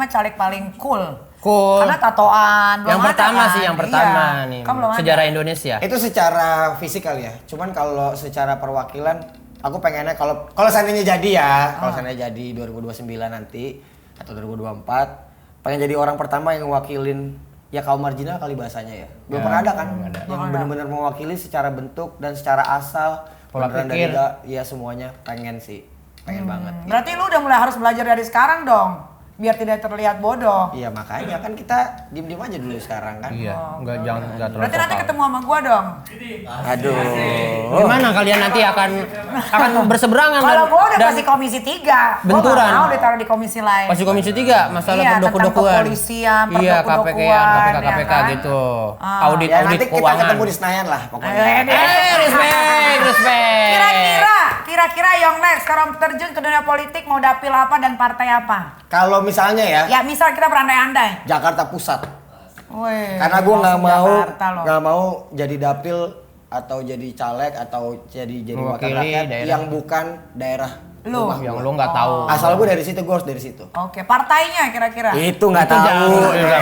caleg paling cool. Cool. Karena tatoan belum Yang ada pertama kan? sih, yang pertama Iya. nih. Kan belum ada. Sejarah Indonesia. Itu secara fisik kali ya. Cuman kalau secara perwakilan, aku pengennya kalau seandainya jadi ya, kalau seandainya jadi 2029 nanti atau 2024, pengen jadi orang pertama yang ngewakilin ya kaum marginal kali bahasanya ya. Belum pernah ada kan? Yang benar-benar mewakili secara bentuk dan secara asal, Pola beneran pikir. ya semuanya pengen sih. Pengen banget. Berarti lu udah mulai harus belajar dari sekarang dong. Biar tidak terlihat bodoh. Iya makanya kan kita diem-diem aja dulu sekarang kan. Iya, enggak terlalu. Berarti nanti vokal. ketemu sama gua dong. Aduh. Gimana kalian nanti akan berseberangan Kalau dan- gua udah dan pasti komisi 3. benturan. Gua nggak mau ditaruh di komisi lain. pasti komisi 3 masalah Iya, pendoku-dokuan. tentang kepolisian, Iya, perdoku-dokuan, KPK ya kan? gitu. Ah. Audit Ya nanti kita keuangan. ketemu di Senayan lah pokoknya. Respect. Kira-kira Yonglex sekarang terjun ke dunia politik mau dapil apa dan partai apa? Kalau misalnya ya, Ya misal kita berandai-andai. Jakarta Pusat. Wih, Karena gue nggak langsung mau Jakarta loh. jadi dapil atau jadi caleg atau jadi wakil Mewakili rakyat daerah. yang bukan daerah Lu. rumah Yang gua. lu nggak tahu. Asal gue dari situ, gue harus dari situ. Oke, partainya kira-kira. Itu nggak Itu tahu. jangan, udah,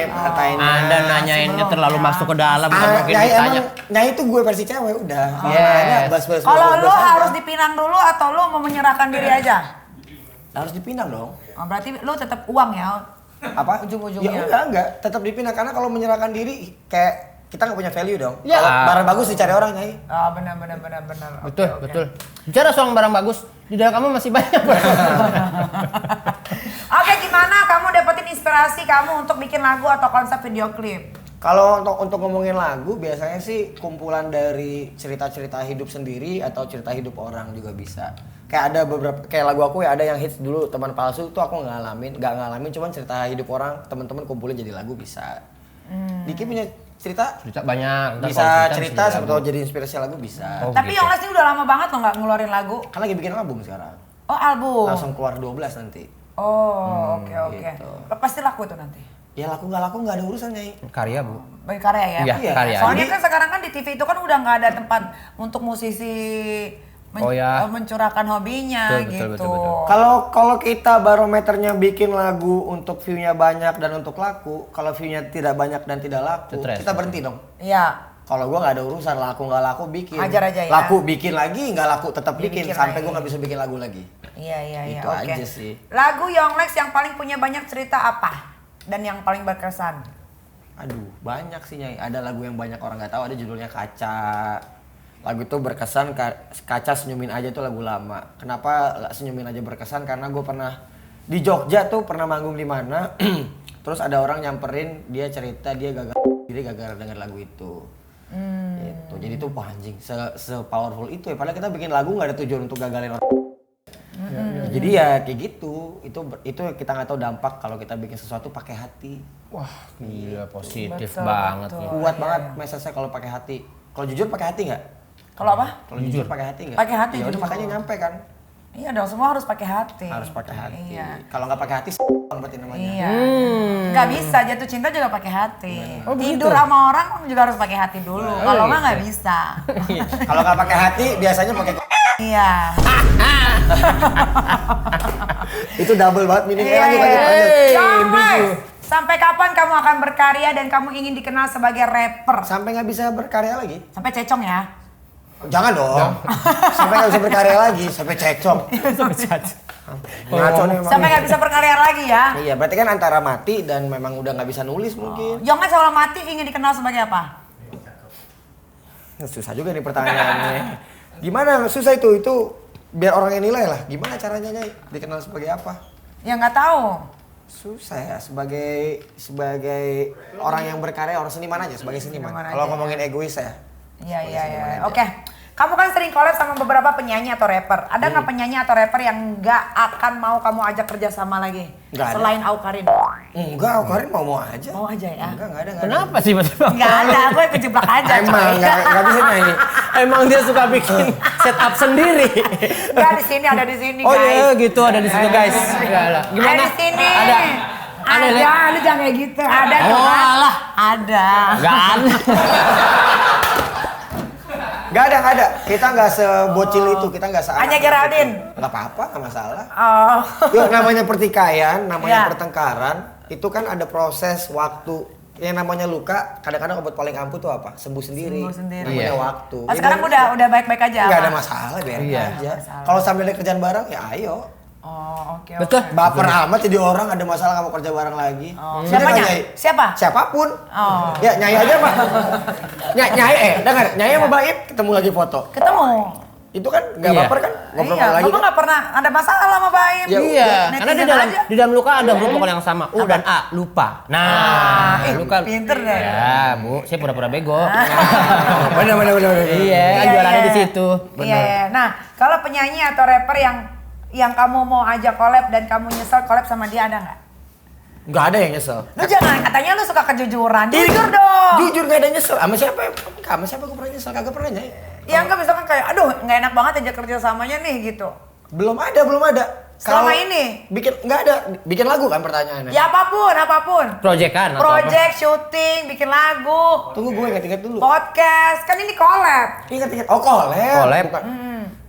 Partainya. Anda nanyainnya sebelum, terlalu ya. masuk ke dalam, bukan mungkin Nyai ditanya. emang Nyai itu gue versi cewek udah. Yes. Bas-bas. Kalau lu aja. harus dipinang dulu atau lu mau menyerahkan diri aja? harus dipinang dong. Oh, berarti lu tetap uang ya? Apa? Ujung-ujungnya. Ya enggak, tetap dipinang karena kalau menyerahkan diri kayak kita nggak punya value dong. Ya. Kalau barang bagus dicari orang Nyai. Oh, benar. Betul, Oke, oke. betul. Bicara soal barang bagus, di dalam kamu masih banyak. Oke, gimana kamu inspirasi kamu untuk bikin lagu atau konsep video klip? Kalau untuk ngomongin lagu biasanya sih kumpulan dari cerita-cerita hidup sendiri atau cerita hidup orang juga bisa. Kayak ada beberapa kayak lagu aku ya ada yang hits dulu Teman Palsu itu aku nggak ngalamin cuman cerita hidup orang teman-teman kumpulin jadi lagu bisa. Diki punya cerita banyak. Ntar bisa kalau cerita bisa sebetulnya jadi inspirasi lagu bisa. Oh, Tapi gitu. Yongles ini udah lama banget loh nggak ngeluarin lagu. Kan lagi bikin album sekarang. Oh album. Langsung keluar 12 nanti. Oh oke. gitu. Pasti laku itu nanti. Ya laku nggak ada urusan Nyai. Karya, Bu. Bagi karya ya? Iya, karya. Soalnya Jadi- kan sekarang kan di TV itu kan udah nggak ada tempat untuk musisi Oh, ya. mencurahkan hobinya Betul, gitu. betul. Kalau kita barometernya bikin lagu untuk view-nya banyak dan untuk laku, kalau view-nya tidak banyak dan tidak laku, Stres. kita berhenti dong. Iya. Kalau gua nggak ada urusan laku nggak laku bikin. Hajar aja ya. Laku bikin lagi, nggak laku tetap bikin Dibikin sampai lagi. gua nggak bisa bikin lagu lagi. Iya. Itu Oke. aja sih. Lagu Yongles yang paling punya banyak cerita apa? Dan yang paling berkesan? Aduh, banyak sih Nyai. Ada lagu yang banyak orang nggak tahu, ada judulnya Kaca. Lagu itu berkesan, Kaca Senyumin Aja tuh lagu lama. Kenapa Senyumin Aja berkesan? Karena gue pernah di Jogja tuh pernah manggung di mana. Terus ada orang nyamperin, dia cerita dia gagal diri gara-gara denger lagu itu. Gitu. Jadi tuh wah anjing, se-powerful itu ya. Padahal kita bikin lagu nggak ada tujuan untuk gagalin orang. Jadi ya kayak gitu. Itu kita nggak tahu dampak kalau kita bikin sesuatu pakai hati. Wah, gila positif Betul, banget betul. nih. Kuat Iya, banget iya. message-nya kalau pakai hati. Kalau jujur pakai hati nggak? Kalau apa? Kalau jujur pakai hati nggak? Pakai hati Ya udah jujur. makanya nyampe kan. Iya dong, semua harus pakai hati. Harus pakai hati. Iya. Kalau nggak pakai hati berarti namanya. Iya. Nggak bisa jatuh cinta juga pakai hati. Oh, begitu? Tidur sama orang juga harus pakai hati dulu. Kalau nggak nggak bisa. Kalau nggak pakai hati biasanya pakai Iya. itu double banget meaningnya Iya, lanjut iya. lanjut. Yongles, sampai kapan kamu akan berkarya dan kamu ingin dikenal sebagai rapper? Sampai nggak bisa berkarya lagi? Sampai cecong ya? Jangan dong. Sampai nggak bisa berkarya lagi, sampai cecong. Ngaco nih emang. Sampai nggak bisa berkarya lagi ya? Iya, berarti kan antara mati dan memang udah nggak bisa nulis mungkin. Yongles kalau mati ingin dikenal sebagai apa? Susah juga nih pertanyaannya. Gimana? Susah itu biar orang yang nilai lah. Gimana caranya Nyai? Dikenal sebagai apa? Ya nggak tahu. Susah ya sebagai orang yang berkarya, orang seniman aja sebagai seniman. Seniman Kalau aja. ngomongin egois ya. Iya Sebagai iya seniman iya. aja. Oke. Kamu kan sering collab sama beberapa penyanyi atau rapper. Ada nggak penyanyi atau rapper yang nggak akan mau kamu ajak kerjasama lagi? Nggak ada. Selain Aukarin. Enggak, Karin mau aja. Mau aja ya? Enggak ada. Kenapa sih tiba-tiba? Nggak ada, gue kejebak aja. Emang coy. enggak bisa Nyai. Emang dia suka bikin setup sendiri. Nggak di sini ada di sini Oh guys. iya gitu ada di situ guys. Enggak lah. Gimana? Ada di sini. Ada. Ada, lu jangan kayak gitu. Ada Oh, dong. alah. Ada. Enggak ada. Enggak ada. Kita enggak sebocil itu, kita enggak seanak. Anya Geraldine. Enggak apa-apa, enggak masalah. Oh. Yuk, namanya pertikaian, namanya Ya. pertengkaran, itu kan ada proses waktu. Yang namanya luka, kadang-kadang obat paling ampuh tuh apa? Sembuh sendiri. Sembuh sendiri. Namanya Iya. waktu. Oh, sekarang udah baik-baik aja. Enggak ada apa? masalah, biarin Iya. aja. Masalah. Kalau sambil ada kerjaan bareng, ya ayo. Oh, oke. Betul. oke. Baper amat jadi orang ada masalah nggak mau kerja bareng lagi. Oh. Ini Siapanya? kan Nyai. Siapa? Siapapun. Oh. Ya Nyai aja Pak. Nyai dengar, Nyai sama Baip ketemu lagi foto. Ketemu. Itu kan nggak Iya. baper kan? Ngobrol Iya, lagi kamu kan? nggak pernah ada masalah sama Baim. Ya, Iya, Netizen karena aja. di dalam luka ada huruf vokal yang sama, U dan A, lupa. Nah, luka. pinter deh. Ya, Bu, saya pura-pura bego. Bener. Iya, kan jualannya di situ. Iya, iya. Nah, kalau penyanyi atau rapper yang kamu mau ajak collab dan kamu nyesel collab sama dia ada nggak? Nggak ada yang nyesel. Lu jangan, katanya lu suka kejujuran. Jujur dong. Jujur nggak ada nyesel. Sama siapa? Sama siapa gue pernah nyesel? Kagak pernah Nyai. Ya enggak misalkan kayak, aduh nggak enak banget aja kerja samanya nih gitu. Belum ada. Selama Kalau ini? nggak ada. Bikin lagu kan pertanyaannya. Ya apapun. Proyekan atau Project, syuting, bikin lagu, Tunggu gue ingat dulu. podcast, kan ini collab. Ingat. Oh collab. Collab. Bukan.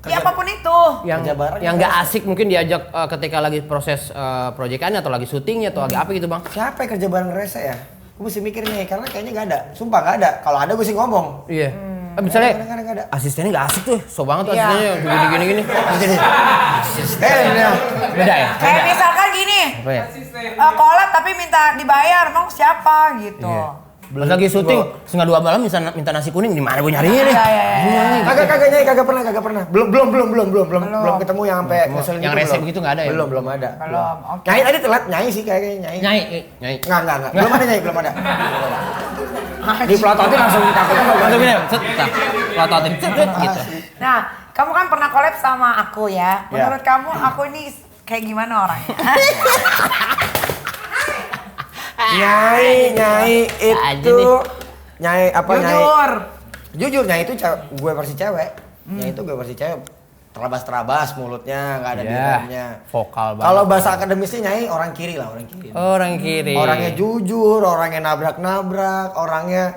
Ya apapun itu. yang Kerja bareng yang ya. nggak asik mungkin diajak ketika lagi proses proyekannya atau lagi syutingnya atau lagi apa gitu, Bang? Siapa yang kerja bareng Reza ya? Gue mesti mikir nih, karena kayaknya nggak ada. Sumpah nggak ada. Kalau ada gue sih ngomong. Iya. Misalnya Kadang-kadang nggak ada. asistennya nggak asik tuh, so banget tuh Iya. asistennya gini-gini. Asistennya. Beda ya? Kayak misalkan gini, Apa ya? collab tapi minta dibayar, mau siapa gitu. Iya. Pas lagi syuting, setengah 2 malam minta nasi kuning, di mana gue nyarinya nih? Iya. Kagak Nyai, kagak pernah. Belum ketemu yang sampai ngeselin Yang gitu, resep belum. gitu nggak ada ya? Belum ada. Belum, oke. Nyai tadi telat, Nyai sih kayaknya Nyai. Nyai. Enggak. Belum ada Nyai, belum ada. Di pelototin langsung takutnya Langsung gini, set, pelototin, set, gitu. Nah, kamu kan pernah collab sama aku ya. Ya. Menurut kamu aku ini kayak gimana orangnya? Nyai Aja itu nih. Nyai apa Nyai? Jujur. Nyai itu gue versi cewek. Nyai itu gue versi cewek. Terabas mulutnya, nggak ada Ya, bibirnya. vokal banget. Kalau bahasa akademisnya Nyai orang kiri lah, orang kiri. Orang kiri. Orangnya jujur, orangnya nabrak-nabrak, orangnya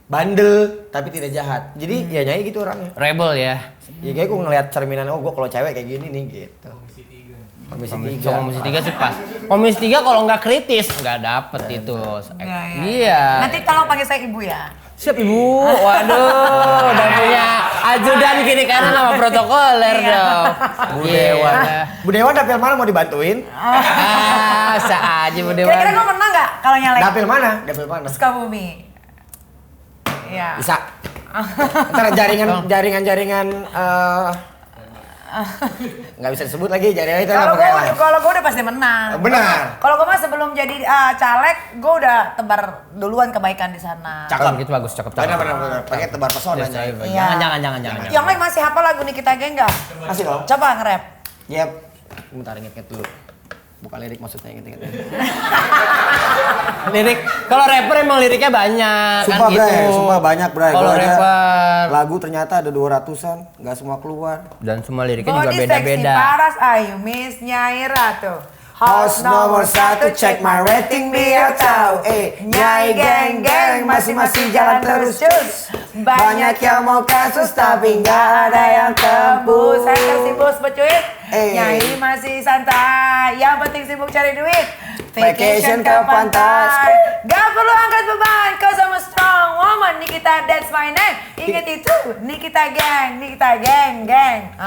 bandel tapi tidak jahat. Jadi ya Nyai gitu orangnya. Rebel ya. Ya kayak gue ngeliat cerminan, oh gue kalau cewek kayak gini nih gitu. Komisi 3. Komisi 3 sih pas. Komisi 3 kalau nggak kritis nggak dapet itu. Iya. Nanti tolong panggil saya ibu ya. Siap ibu. Waduh, udah punya ajudan kiri kanan sama protokoler dong. Bu Dewan. Bu Dewan dapil mana mau dibantuin? Aja Bu Dewan. Kira-kira kamu menang nggak kalau nyalek? Dapil mana? Dapil mana? Sukabumi. Iya. Bisa. Ntar jaringan nggak bisa disebut lagi jaringan itu apa? Kalau gue udah pasti menang. Benar. Kalau gue mah sebelum jadi caleg, gue udah tebar duluan kebaikan di sana. Cakep gitu bagus, cakep. Benar. Pakai tebar pesona. Iya. Jangan. Yang lain masih hafal lagu Nikita Geng nggak? Masih dong. Coba nge-rap. Yep. Bentar inget dulu. Bukan lirik maksudnya inget. Lirik, kalau rapper emang liriknya banyak Sumpah kan gitu. Bray, sumpah banyak Bray. Kalau Gua aja rapper lagu ternyata ada 200-an, nggak semua keluar. dan semua liriknya juga Body seksi beda-beda. paras, ayu miss Nyai Ratu. House nomor 1, check my rating biar tahu. Nyai geng masih jalan terus cus. Banyak yang mau kasus tapi nggak ada yang tembus. Saya kasih bos becuit. Eh. Nyai masih santai, yang penting sibuk cari duit. Vacation ke pantai. Gak perlu angkat beban, cause I'm a strong woman. Nikita, that's my name. Ingat itu, Nikita Geng.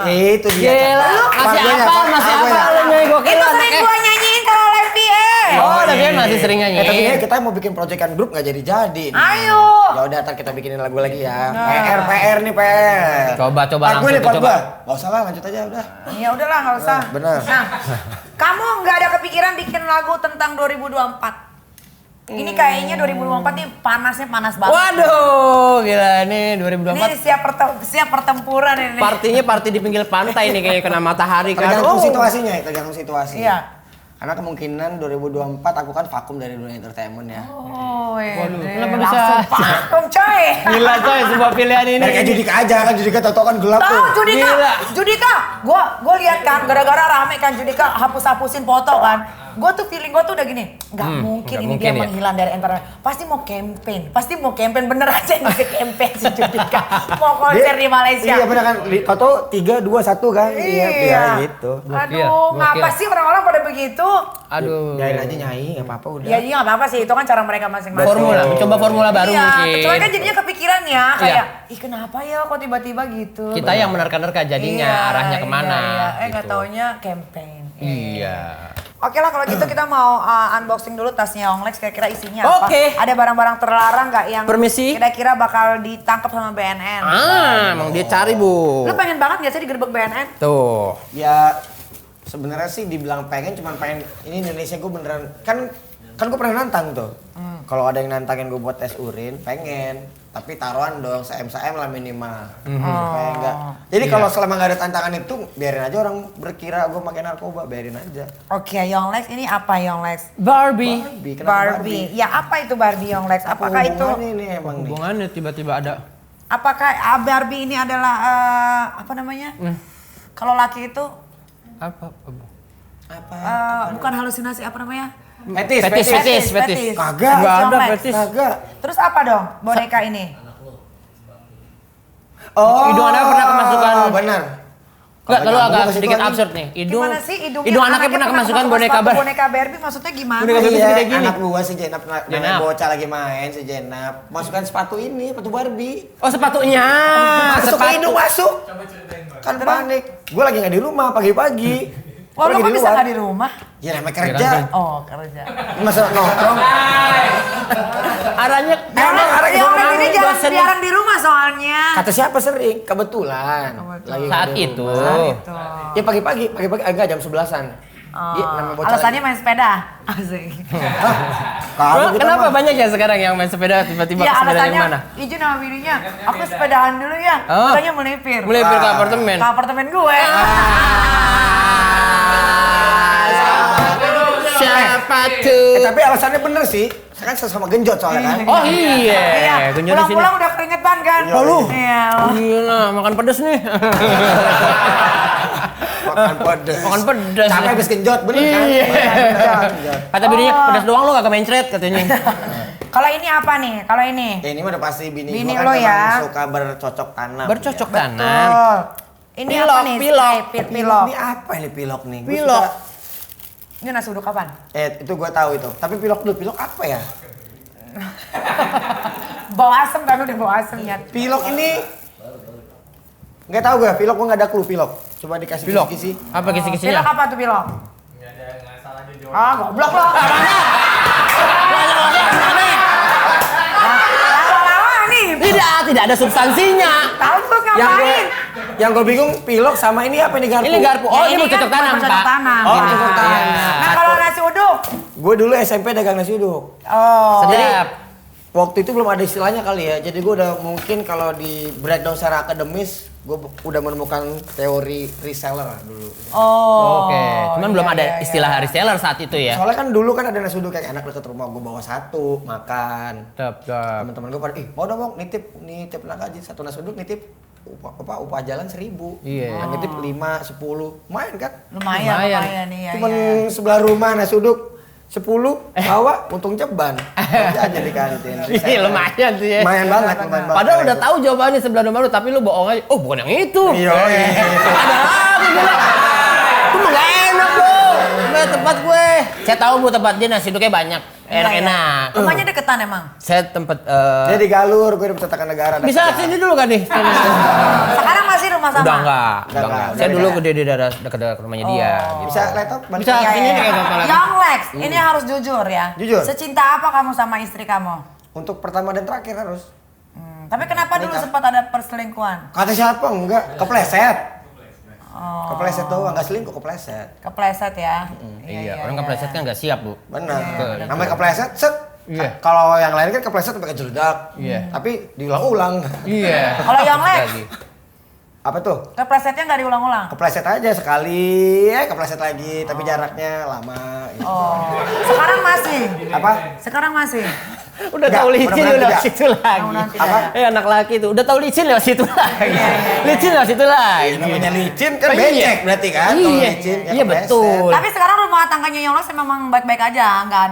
Itu dia. Gila, masih apa lu Nyai gokil Itu sering anaknya. gua nyanyiin kalau live PA. Oh, tapi kan masih sering nyanyi. Tapi kita mau bikin proyekan grup nggak jadi. Ayo. Ya udah, ntar kita bikinin lagu lagi ya. PR nih PR. Coba Part gue nih, part coba. gua. Nggak usah lah, lanjut aja udah. Ya udahlah, nggak usah. Bener. Nah, kamu nggak ada kepikiran bikin lagu tentang 2024? Ini kayaknya 2024 nih panasnya panas banget. Waduh, gila nih Ini 2024. siap pertempuran ini. Partinya party di pinggir pantai nih kayak kena matahari kan. Tergantung situasinya, tergantung situasi. Iya. Karena kemungkinan 2024 aku kan vakum dari dunia entertainment ya. Oh, Waduh, ini kenapa langsung bisa? vakum coy. Gila coy, sebuah pilihan ini. Biar kayak Judika aja kan, Judika tau kan gelap tuh. Tahu Gila. Judika, gua lihat kan gara-gara rame kan Judika hapus-hapusin foto kan. Gue tuh feeling gue tuh udah gini, nggak mungkin nggak ini mungkin dia ya. menghilang dari internet. Pasti mau campaign bener aja yang bisa campaign si Judika. Mau konser di Malaysia. Iya bener kan, foto 3, 2, 1 kan. Iya gitu. Aduh, ngapa gokil. sih orang-orang pada begitu? Aduh. Biarin aja nyanyi, nggak apa-apa udah. Ya nggak apa-apa sih, itu kan cara mereka masing-masing. Formula, coba formula baru iya, mungkin. kecuali kan jadinya kepikiran ya, Iya. kayak, ih kenapa ya kok tiba-tiba gitu. Kita yang menerka-nerka jadinya Iya, arahnya kemana. Iya. Nggak gitu. taunya campaign. Iya. Oke lah kalau gitu kita mau unboxing dulu tasnya Yonglex, kira-kira isinya apa? Oke. Ada barang-barang terlarang nggak yang Permisi. kira-kira bakal ditangkap sama BNN? Emang dia cari bu. Lu pengen banget nggak sih digerebek BNN? Tuh. Ya sebenarnya sih dibilang pengen, cuman pengen ini Indonesia gue beneran kan gue pernah nantang tuh. Kalau ada yang nantangin gue buat tes urin, pengen. Tapi taruhan dong, se-M lah minimal. Supaya enggak. Jadi kalau selama nggak ada tantangan itu, biarin aja orang berkira gue pakai narkoba, biarin aja. Oke, Yonglex ini apa Yonglex? Barbie. Kenapa Barbie. Ya apa itu Barbie Yonglex? Apakah itu? Hubungannya ini emang nih? Hubungannya tiba-tiba ada. Apakah Barbie ini adalah apa namanya? Kalau laki itu Apa? bukan halusinasi, apa namanya? Fetis. Kagak. Nggak ada Yonglex. fetis. Kagak. Terus apa dong boneka ini? Oh, Hidung anaknya pernah kemasukan. Benar. Enggak, kalau Kalau agak gua sedikit kesitu absurd nih. Gimana sih hidung anaknya pernah kemasukan boneka Barbie. boneka Barbie maksudnya gimana? Boneka Barbie Iya, segede gini. anak gua si Jenap, namanya Jenap. bocah lagi main si Jenap. Masukkan sepatu ini, sepatu Barbie. Oh sepatunya. Masuk ke Sepatu. hidung masuk. Kan panik. Gua lagi nggak di rumah pagi-pagi. Wah, lu Lagi kok di bisa luar. nggak di rumah? Ya namanya kan, kerja. Oh, kerja. Masa nongkrong? Arahnya Yang ini dosen- jarang di rumah soalnya. Kata siapa sering? Kebetulan. Lagi saat di itu. rumah. Gitu. Ya pagi-pagi enggak jam 11-an. Oh, Iya, namanya bocah alasannya lagi. main sepeda. Asik. Kamu kita Kenapa mah. banyak ya sekarang yang main sepeda tiba-tiba Iya, ke sepeda yang alasannya mana? izin sama bininya. Aku sepedahan dulu ya. Oh. Katanya melipir. Melipir ke apartemen. Ke apartemen gue. Siapa tuh? Tapi alasannya bener sih. Kan sama genjot soalnya kan. Oh iya, Iya, Gunjo di sini. pulang-pulang udah keringetan kan. Oh, lu? Iya. Gila, makan pedes nih. Makan pedes. Makan pedes. Capek habis genjot, bener kan? Iya. Genjot. Kata bininya pedes doang lu kagak mencret katanya. Kalau ini apa nih? Kalau ini? Ya ini mah udah pasti bini Bini gua kan lo memang ya. suka bercocok tanam. Bercocok ya. tanam. Betul. Ini Pilok, apa nih? pilok. Pilok. Ini apa ini pilok nih? Gua Pilok. suka- Ini nasi uduk kapan? itu gue tahu itu. Tapi pilok dulu, pilok apa ya? Bau asem kan udah bau asem ya. Pilok ini nggak tahu gue, pilok gue nggak ada clue pilok. Coba dikasih Pilok. kisi-kisi. Apa Pilok kisi-kisinya? apa tuh pilok? Nggak salah di Ah, goblok lo. Lama-lama nih. Tidak ada substansinya. Tahu tuh ngapain? Yang gue bingung pilok sama ini apa ini garpu? Ini garpu. Oh, ini kan bercocok tanam, bercocok Pak. tanam. Oh, Ya. bercocok tanam. Nah, kalau nasi uduk? Gue dulu SMP dagang nasi uduk. Oh. Sedap. Waktu itu belum ada istilahnya kali ya. Jadi gue udah mungkin kalau di breakdown secara akademis, gue udah menemukan teori reseller dulu. Oh. Oke, cuman belum iya, ada iya, istilah iya. reseller saat itu ya. Soalnya kan dulu kan ada nasi uduk kayak enak deket rumah, gue bawa satu makan. Tep. Teman-teman gue pada, mau dong Bang, nitip anak gaji satu nasi uduk nitip upah jalan 1.000. Iya. Yang nitip 5, 10, lumayan kan? Lumayan iya. Cuman Iya. sebelah rumah nasi uduk 10 bawa untung ceban. Aja di kantin. Iya, lumayan tuh ya. Lumayan banget, lumayan banget. Padahal udah tahu jawabannya sebelah rumah lu, tapi lu bohong aja. Oh, bukan yang itu. Iya. Ada lagi gila. Itu mah gak enak lu. Nah, tempat gue. Saya tahu bu tempat dia nasi uduknya banyak. Enak-enak. Rumahnya deketan emang. Saya tempat Dia di Galur, gue di Percetakan Negara. bisa sini dulu kan nih? Sekarang masih rumah sama? Udah enggak. Udah enggak. Saya Udah dulu enggak. gede di daerah dekat rumahnya dia. Gitu. Bisa laptop? balik? Bisa. Iya, Sini iya, nih, iya. kayak lagi. Young Lex, ini harus jujur ya. Jujur. Secinta apa kamu sama istri kamu? Untuk pertama dan terakhir harus. Tapi kenapa dulu Nikah. sempat ada perselingkuhan? Kata siapa? Enggak. Kepleset. Oh, Kepleset doang, enggak selingkuh, kepleset. kepleset ya. Iya, orang kepleset kan nggak siap bu. Benar. Namanya kepleset, set. Iya. Kalau yang lain kan kepleset sampai kejeledak. Iya. Tapi diulang-ulang. Iya. Kalau Young Lex, Lagi. Apa tuh? keplesetnya nggak diulang-ulang? Kepleset aja sekali, kepleset lagi, tapi jaraknya lama. Gitu. Oh, sekarang masih? Apa? Sekarang masih? Udah Enggak, tahu licin mudah-mudahan lewat tidak. situ lagi. Mudah-mudahan tidak. Apa? Anak laki itu udah tahu licin lewat situ lagi. Iya. Licin lewat situ lagi. Namanya licin kan Oh, iya. becek berarti kan? Kalau Iya. licin, ya Iya, kepleset. betul. Tapi sekarang rumah tangganya Young Lex memang baik-baik aja, nggak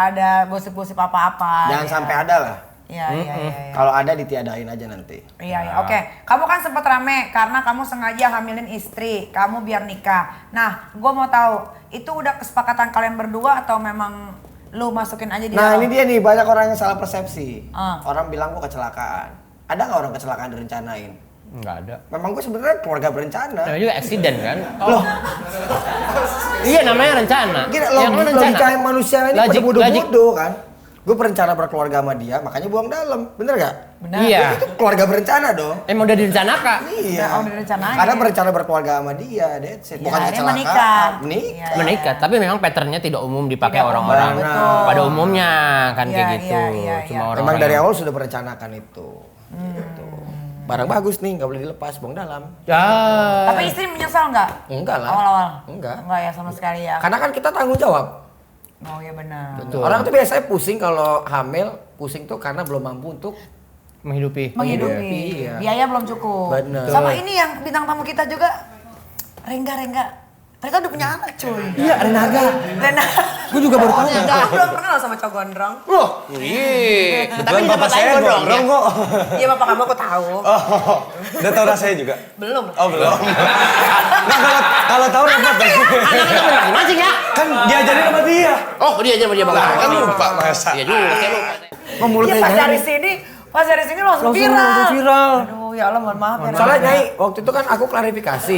ada gosip-gosip apa-apa. Jangan ya. sampai ada lah. Iya, iya, iya. Kalau ada ditiadain aja nanti. Iya, iya. Oke. Kamu kan sempat rame karena kamu sengaja hamilin istri, kamu biar nikah. Nah, gue mau tahu, itu udah kesepakatan kalian berdua atau memang lu masukin aja di Nah dalam? ini dia nih, banyak orang yang salah persepsi. Ah. Orang bilang gua kecelakaan. Ada nggak orang kecelakaan direncanain? Enggak ada. Memang gue sebenarnya keluarga berencana. Namanya juga accident kan? Loh, Iya namanya rencana. gini, Yang namanya logika manusia ini pada Logik. bodoh-bodoh kan. Gue berencana berkeluarga sama dia, makanya buang dalam. Bener gak? Benar. Iya. Itu keluarga berencana dong. Emang udah direncanakan. Iya. Udah direncanain. Karena berencana berkeluarga sama dia, that's it. Ya, Bukan dia kecelakaan. menikah. Menikah. Iya. Menikah, tapi memang patternnya tidak umum dipakai Tidak orang-orang. umum, betul. Pada umumnya kan Iya, kayak gitu. iya, iya, Cuma iya. orang Memang dari awal sudah merencanakan itu. Gitu. Barang bagus nih, nggak boleh dilepas, buang dalam. Ya. Tapi istri menyesal nggak? Enggak lah. Awal-awal? Enggak. Enggak ya sama sekali ya? Karena kan kita tanggung jawab. Oh iya benar. Betul. Orang tuh biasanya pusing kalau hamil, pusing tuh karena belum mampu untuk Menghidupi. Menghidupi. Iya. Biaya belum cukup. Benar. Sama ini yang bintang tamu kita juga Rengga. Mereka udah punya anak cuy. Iya, Renaga. Rena. Gue juga baru tahu. Aku belum kenal sama cowok gondrong. Loh, Iya. Kebetulan bapak saya gondrong kok. Iya bapak kamu aku tahu. Oh, udah tahu rasanya juga? Belum. Oh, belum. Nah, kalau tahu repot deh. Anaknya bener mancing ya? Kan diajarin sama dia. Oh dia aja sama dia bakal. Kan lupa masa. Iya juga, saya lupa. mulutnya Iya pas jadi. dari sini langsung viral. viral. Aduh ya Allah, mohon maaf ya. Soalnya Nyai, waktu itu kan aku klarifikasi.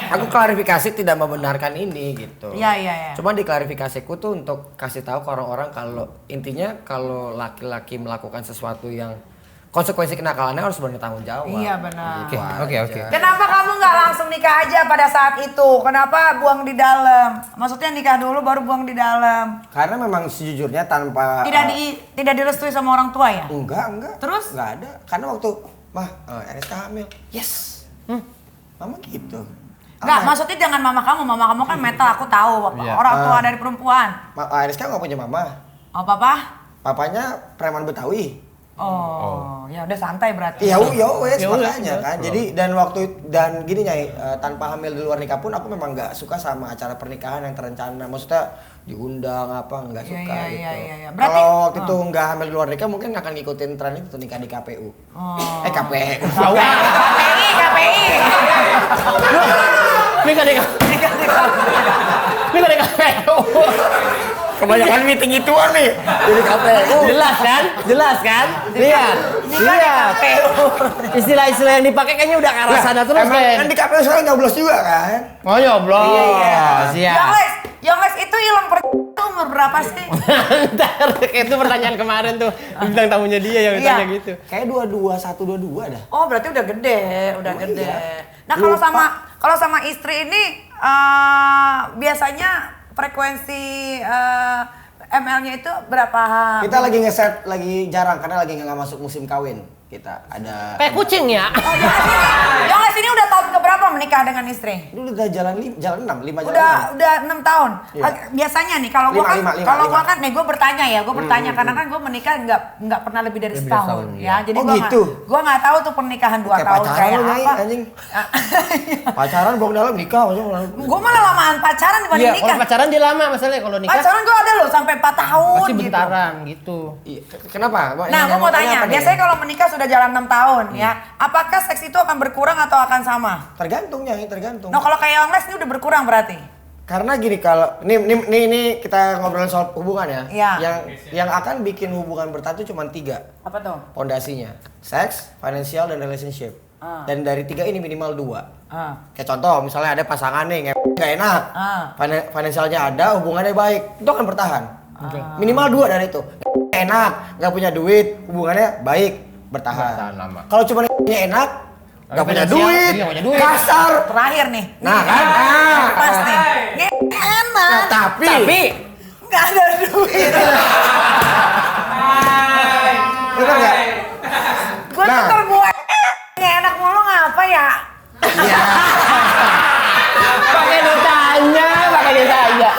Aku klarifikasi tidak membenarkan ini gitu. Iya. Cuma di klarifikasiku tuh untuk kasih tahu ke orang-orang kalau intinya kalau laki-laki melakukan sesuatu yang konsekuensi kenakalannya harus bertanggung jawab. Iya benar. Oke. Kenapa kamu nggak langsung nikah aja pada saat itu? Kenapa buang di dalam? Maksudnya nikah dulu baru buang di dalam? Karena memang sejujurnya tanpa Tidak direstui sama orang tua ya? Enggak. Terus? Enggak ada. Karena waktu RSK hamil. Yes. Mama gitu. Enggak, maksudnya jangan mama kamu kan metal, aku tahu. Orang tua dari perempuan. RSK nggak punya mama. Oh, papa? Papanya preman Betawi. Oh, ya udah santai berarti. Ya wes makanya kan. Jadi dan gini Nyai, tanpa hamil di luar nikah pun aku memang nggak suka sama acara pernikahan yang terencana. Maksudnya diundang apa nggak suka gitu. Iya. Berarti Kalau waktu itu nggak hamil di luar nikah mungkin akan ngikutin tren itu nikah di KPU. KPU. KPI. Nikah di KPU. Kebanyakan meeting ituan nih jadi KPU. Jelas kan? Lihat. Istilah-istilah yang dipakai kayaknya udah ke arah sana terus, Emang Ben. kan di KPU sekarang nyoblos juga kan? Oh, nyoblos. Iya. Siap. Younglex itu hilang umur berapa sih? Ntar, itu pertanyaan kemarin tuh bintang tamunya dia yang Iya. tanya gitu. Kayak 22 dah. Oh, berarti udah gede. Iya. Nah, kalau sama istri ini biasanya frekuensi ML-nya itu berapa? Kita lagi ngeset lagi jarang karena lagi nggak masuk musim kawin. Kita ada Kayak kucing ya. Younglex ini udah tahun keberapa menikah dengan istri? Dulu udah jalan 6, 5 jalan. Udah 6 tahun. Iya. Biasanya nih kalau gua Lima. kan nih gua bertanya karena kan gua menikah nggak pernah lebih dari setahun ya. Jadi Oh, gitu? gua nggak tahu tuh pernikahan 2 Kayak tahun pacaran kayak lu, Nyai, apa. anjing. Pacaran bawa dalam nikah maksudnya. Gua malah lamaan pacaran dibanding Iya, nikah. kalau pacaran dia lama masalahnya kalau nikah. Pacaran gua ada loh sampai 4 tahun Pasti gitu. bentaran gitu. Iya, kenapa? Nah, gua mau tanya, biasanya kalau menikah sudah jalan 6 tahun ya, apakah seks itu akan berkurang atau akan sama? Tergantung Nyai, tergantung. Nah, kalau kayak Younglex ini udah berkurang berarti. Karena gini kalau ini kita ngobrolin soal hubungan ya. Iya. Yang akan bikin hubungan bertahan itu cuma 3 Apa tuh? pondasinya. Seks, financial dan relationship. Dan dari 3 ini minimal 2. Kayak contoh misalnya ada pasangan nih nggak enak. Financialnya ada, hubungannya baik. Itu akan bertahan. Minimal 2 dari itu. Enak, nggak punya duit, hubungannya baik, bertahan lama. Kalau cuma enak, nggak punya duit, nggak punya duit. kasar. Terakhir nih. Nah kan, Pas nih. Enak. Nah, tapi nggak ada duit. bener nggak? Gue tuh Nah. terbuat enak mulu ngapa ya? Iya. Pakai ditanya.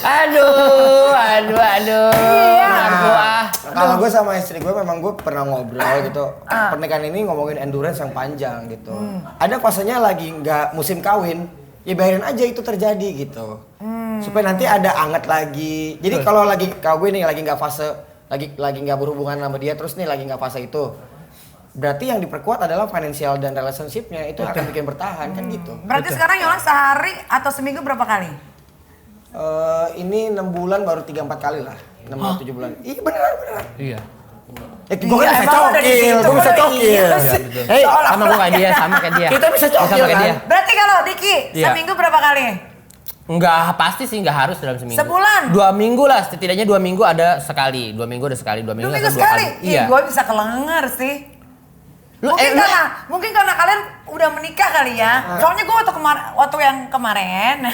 Aduh. Iya. Narko ah. Kalau gue sama istri gue memang gue pernah ngobrol gitu. Pernikahan ini ngomongin endurance yang panjang gitu. Ada fasenya lagi nggak musim kawin, ya biarin aja itu terjadi gitu. Supaya nanti ada anget lagi. Jadi kalau lagi kawin nih lagi nggak fase, lagi nggak berhubungan sama dia terus nih lagi nggak fase itu. Berarti yang diperkuat adalah financial dan relationship-nya itu akan bikin bertahan kan gitu. Berarti sekarang Younglex sehari atau seminggu berapa kali? Ini 6 bulan baru 3-4 kali lah. 6-7 bulan. Iya beneran. Iya. Gue kan bisa emang udah di cokil, situ, gue bisa udah cokil. iya. Hei, Sama gua kayak dia, sama kayak dia. Kita bisa cokil Sama kayak kan? dia. Berarti kalau Diki Iya. seminggu berapa kali? Enggak pasti sih, enggak harus dalam seminggu. Sebulan? 2 minggu lah, setidaknya 2 minggu ada sekali. 2 minggu ada sekali, 2 minggu 2 ada minggu 2 sekali? kali. Iya. Gue bisa kelengar sih. Lu- Mungkin karena kalian udah menikah kali ya. Soalnya gue waktu yang kemarin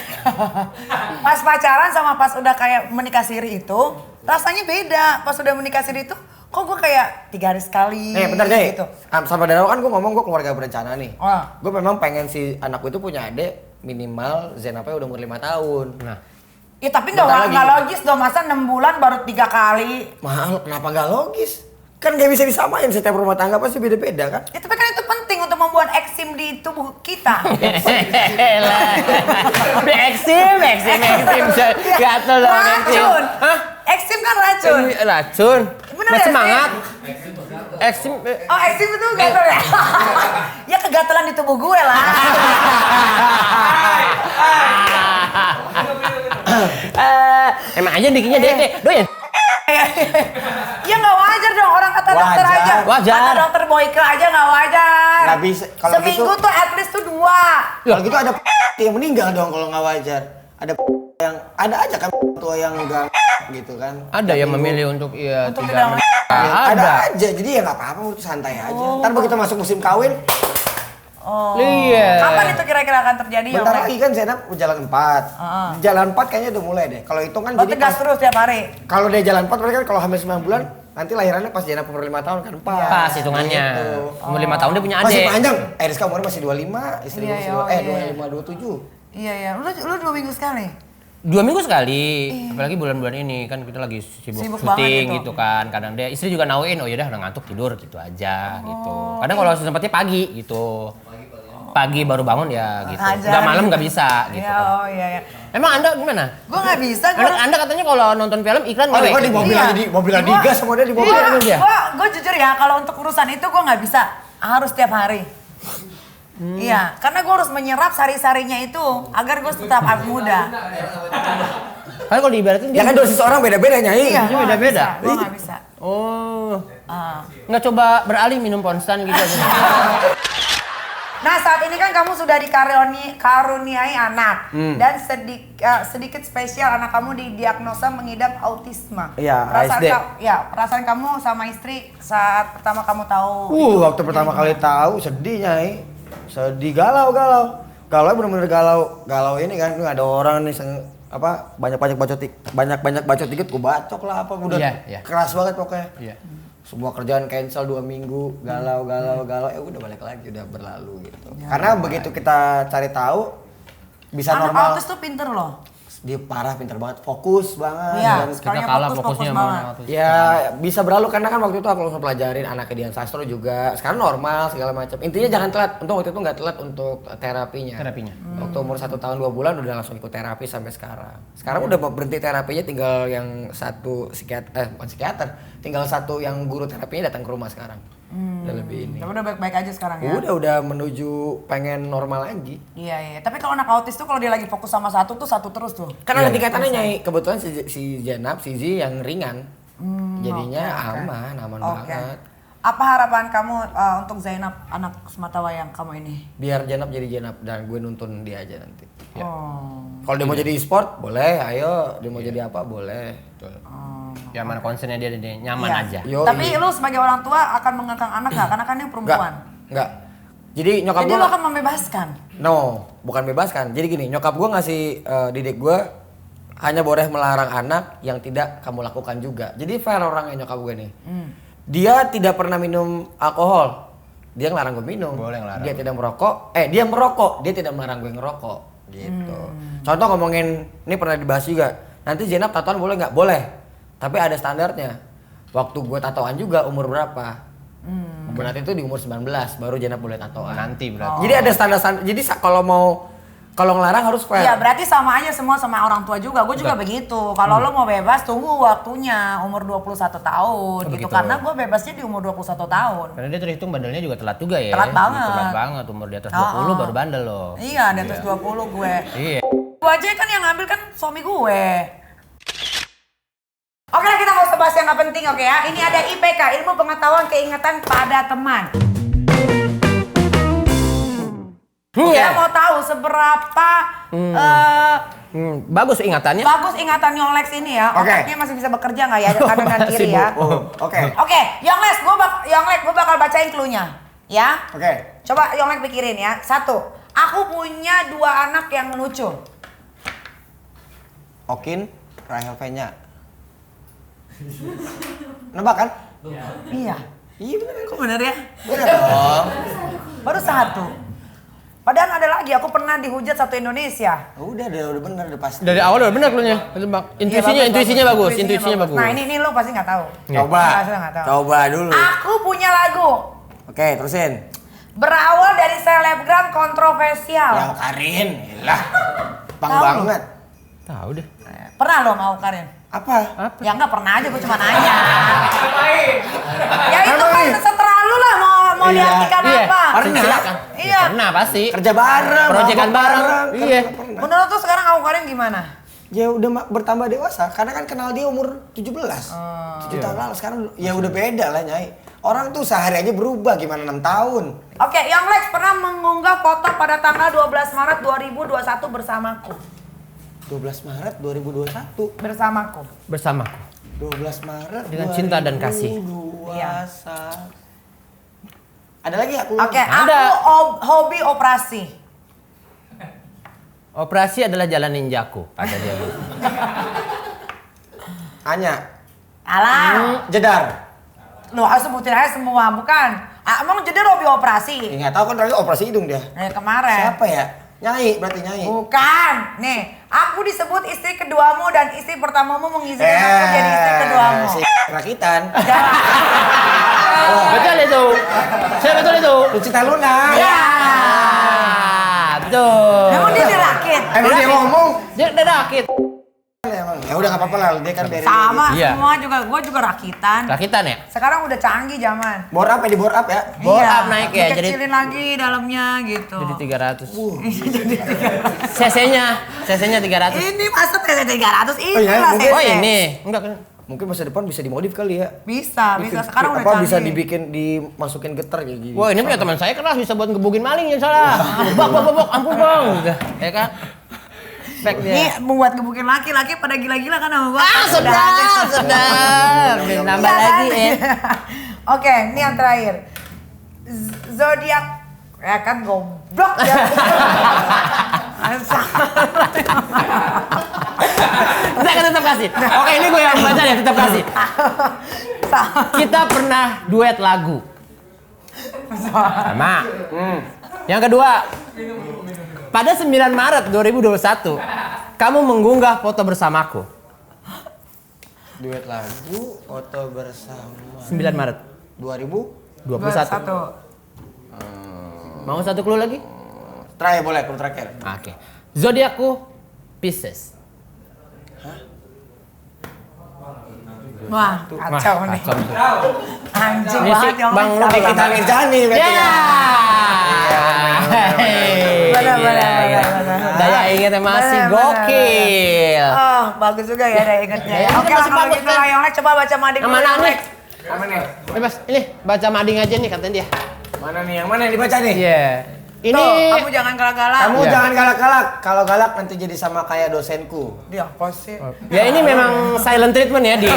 pas pacaran sama pas udah kayak menikah siri itu rasanya beda. Pas udah menikah siri itu kok gue kayak 3 hari sekali. Bentar deh. Gitu. Sama dari awal kan gue ngomong gue keluarga berencana nih. Oh. Gue memang pengen si anakku itu punya adik minimal Zenapnya udah umur 5 tahun. Nah, Ya tapi Bentar nggak lagi. logis dong, masa 6 bulan baru 3 kali. Mahal, kenapa nggak logis? Kan gak bisa disamain, setiap rumah tangga pasti beda-beda kan? Ya tapi kan itu penting untuk membuat eksim di tubuh kita. eksim. Gatel loh eksim. Racun. Eksim kan racun. Racun. Bener Masih ya, semangat. Eksim. Oh eksim itu gatel ya? Ya kegatelan di tubuh gue lah. Emang aja dikinya deh. Doyan. Ya nggak wajar dong orang kata dokter Wajar. aja. Wajar. Kata dokter Boyke aja nggak wajar. Nggak bisa. Kalau Seminggu gitu- tuh at least tuh 2. Kalau gitu ada yang meninggal dong kalau nggak wajar. Ada yang ada aja kan tua yang enggak gitu kan. Ada yang memilih untuk Untuk tidak tidak menikah. Ya, ada Ada. aja. Jadi ya nggak apa-apa, itu santai aja. Ntar begitu masuk musim kawin, Oh. Iya. Kapan itu kira-kira akan terjadi bentar Yonglek? lagi kan Zainab jalan 4. Di jalan 4 kayaknya udah mulai deh. Kalau itu kan Oh jadi tegas pas- terus tiap hari. kalau dia jalan 4 berarti kan kalau hamil 9 bulan nanti lahirannya pas Zainab umur 5 tahun kan 4. Pas hitungannya. Gitu. Umur 5 tahun dia punya Masih adik. panjang. Rizka umurnya masih 25, istri Iya, masih iya, iya. 25, 27. Iya iya. Lu 2 minggu sekali. 2 minggu sekali, apalagi bulan-bulan ini kan kita lagi sibuk Sibuk syuting banget itu. gitu kan. Kadang dia istri juga nauin, oh yaudah udah ngantuk tidur gitu aja gitu. Kadang kalau sempatnya pagi gitu. Pagi baru bangun ya gitu. Ajar Nggak malam gitu. nggak bisa gitu. Iya, oh iya iya. Emang Anda gimana? Gue nggak bisa. Gua Anda katanya kalau nonton film iklan Oh, ngewe. di mobil Iya. aja di mobil aja digas sama dia di mobil. Iya, emang dia. Gue jujur ya, kalau untuk urusan itu gue nggak bisa. Harus tiap hari. Iya, karena gue harus menyerap sari-sarinya itu agar gue tetap awet muda. Karena kalau diibaratin Ya dia kan dosis orang beda-beda Nyai. Iya, Itu beda-beda. Gue nggak bisa. Oh. Ah. Nggak coba beralih minum Ponstan gitu aja. Nah saat ini kan kamu sudah dikaruniai anak dan sedikit spesial anak kamu didiagnosa mengidap autisme. Iya, Perasaan ASD. perasaan kamu sama istri saat pertama kamu tahu. Waktu pertama kali tahu sedih Nyai. Sedih galau. Galau bener-bener galau ini kan ada orang nih banyak bacot dikit gue bacok lah apa udah Iya. keras banget pokoknya. Iya. Semua kerjaan cancel 2 minggu, galau, ya udah balik lagi, udah berlalu gitu. Karena begitu kita cari tahu bisa Anak normal. autis tuh pinter loh. Dia parah, pinter banget, fokus banget. Iya, dan sekarang Kita kalah fokus fokusnya sama banget. anak autis. ya bisa berlalu karena kan waktu itu aku langsung pelajarin anaknya Dian Sastro juga. Sekarang normal segala macam. Intinya jangan telat. Untuk waktu itu nggak telat untuk terapinya. Terapinya. Waktu umur 1 tahun 2 bulan udah langsung ikut terapi sampai sekarang. Sekarang udah mau berhenti terapinya, tinggal yang satu bukan psikiater, tinggal satu yang guru terapinya datang ke rumah sekarang. Udah lebih ini. Tapi udah baik-baik aja sekarang ya. Udah menuju pengen normal lagi. Iya. Tapi kalau anak autis tuh kalau dia lagi fokus sama satu terus tuh. Kan ada tingkatannya Nyai. Kebetulan si Zainab, si Zi yang ringan. Jadinya oke. aman Oke. banget. Apa harapan kamu untuk Zainab anak sematawayang kamu ini? Biar Zainab jadi Zainab dan gue nuntun dia aja nanti. Ya. Oh. Kalau dia mau jadi e-sport, boleh. Ayo, dia mau jadi apa, boleh. Ya mana konsennya dia nyaman Iya. aja. Yo, Tapi lu sebagai orang tua akan mengekang anak gak? Karena kan dia perempuan. Enggak. Jadi nyokap Jadi gue lu akan membebaskan. No, bukan bebaskan. Jadi gini, nyokap gue ngasih didik gue hanya boleh melarang anak yang tidak kamu lakukan juga. Jadi fair orangnya nyokap gue nih. Dia tidak pernah minum alkohol. Dia ngelarang gue minum. Boleh ngelarang. Dia tidak merokok. Dia merokok. Dia tidak melarang gue ngerokok. Gitu. Contoh ngomongin, ini pernah dibahas juga. Nanti Zainab tatoan boleh nggak? Boleh. Tapi ada standarnya. Waktu gue tatoan juga umur berapa? Berarti itu di umur 19 baru Zainab boleh tatoan. Nanti berarti. Jadi ada standar. Jadi kalau ngelarang harus fair. Iya berarti sama aja semua sama orang tua juga. Gue juga begitu. Kalau lo mau bebas tunggu waktunya umur 21 tahun gitu. begitu. Karena gue bebasnya di umur 21 tahun. Karena dia terhitung bandelnya juga telat juga ya. Telat banget. Telat banget, umur di atas 20 baru bandel loh. Iya di atas 20 gue. Iya. Gue aja kan yang ngambil kan suami gue. Oke lah kita nggak usah bahas yang nggak penting oke ya. Ini ada IPK, ilmu pengetahuan keingatan pada teman. Kita mau tahu seberapa Bagus ingatannya. bagus ingatan Yonglex ini ya. Oke. Otaknya masih bisa bekerja nggak ya kanan dan kiri ya. Oke. Oke, Yonglex, gue bakal bacain cluenya, ya. Oke. Coba Yonglex pikirin ya. 1, aku punya 2 anak yang lucu. Okin, Rahel V-nya. Nebak kan? Iya. Iya bener. Kok bener ya? Bener dong. Baru 1. Padahal ada lagi, aku pernah dihujat satu Indonesia. Udah bener, udah pasti. Dari awal udah benar cluenya. Intuisinya bagus. Nah ini lo pasti nggak tahu. Coba. Pasti nggak tahu. Coba dulu. Aku punya lagu Oke, terusin. berawal dari selebgram kontroversial. Yang Karin, lah. Pang Tahu. banget. Tahu deh. Pernah lo mau Karin? Apa? Ya nggak pernah aja, gue cuma nanya. Ya itu kan seterah lu lah mau Iya. diartikan Iya. apa? Pernah. Iya. Ya, pernah pasti. Kerja bareng. Proyekan mabok bareng. Iya. Pernah. Menurut tuh sekarang aku Karin gimana? Ya udah bertambah dewasa karena kan kenal dia umur 17. 7 tahun lalu sekarang ya udah beda lah Nyai. Orang tuh sehari aja berubah gimana 6 tahun. Oke, Young Lex pernah mengunggah foto pada tanggal 12 Maret 2021 bersamaku. 12 Maret 2021 Bersamaku. Bersamaku. 12 Maret Dengan cinta dan kasih. 2021. Iya. Ada lagi aku? Oke, Ada. aku hobi operasi. Operasi adalah jalan ninjaku, kata dia. Anya. Alah, Jedar. lu harus sebutin aja semua, bukan? Emang jadi hobi operasi? Nggak tahu kan tadi operasi hidung dia. Kemarin. Siapa ya? Nyai, berarti Nyai. Bukan. Nih, aku disebut istri keduamu dan istri pertamamu mengizinkan aku jadi istri keduamu. Si rakitan. Betul itu. Saya betul itu. Lucita Luna. Ya. Betul. Memang dia dirakit. Emang dia ngomong. Dia udah rakit. Emang. Ya udah nggak apa-apa lah, dia kan beres. Sama, Iya. semua juga. Gue juga rakitan. Rakitan ya? Sekarang udah canggih zaman. Bore up ya, di bore up ya. Bore up naik ya, jadi- Dikecilin lagi dalamnya gitu. Jadi 300. CC-nya 300. Ini masuk TC 300 ini Oh iya, lah mungkin- CC. Oh ini, enggak kan? Mungkin masa depan bisa dimodif kali ya. Bisa. Sekarang udah apa canggih. bisa dimasukin getar kayak gini. Wah ini punya teman saya keras bisa buat ngebukin maling yang salah. Bok, ampun bang, gitu. Ya kan? Back Ini dia. membuat gebukin laki-laki pada gila-gila kan sama gua. Sedap. Nambah Iya lagi kan? ya. Oke, ini yang terakhir. Zodiak ya kan goblok ya. Saya kan tetap kasih. Oke ini gue yang baca ya, tetap kasih. Kita pernah duet lagu. Sama. Yang kedua, pada 9 Maret 2021, kamu mengunggah foto bersamaku. Duet lagu foto bersama 9 Maret 2021. 21. Mau satu clue lagi? Terakhir boleh, clue terakhir. Oke. Zodiakku Pisces. Wah, kacau nih. Kacau tuh. Anjing Ini banget sih, yang Bang salah. Luki Kita Mirjani berarti Ya. ya. Benar, Gila, benar, gila. benar. Daya ingatnya masih Benar, benar, gokil. Oh, bagus juga ya daya ingatnya. Ya, Oke masih lah kalau bagus, gitu kan? lah Yonglek coba baca mading Yang mana dulu, nih? Yonglek. Bebas, ini baca mading aja nih katanya dia. Mana nih? Yang mana yang dibaca nih? Iya. Ini Tuh, kamu jangan galak-galak. Kamu Iya. jangan galak-galak. Kalau galak nanti jadi sama kayak dosenku. Dia apa sih? ya ini memang silent treatment ya di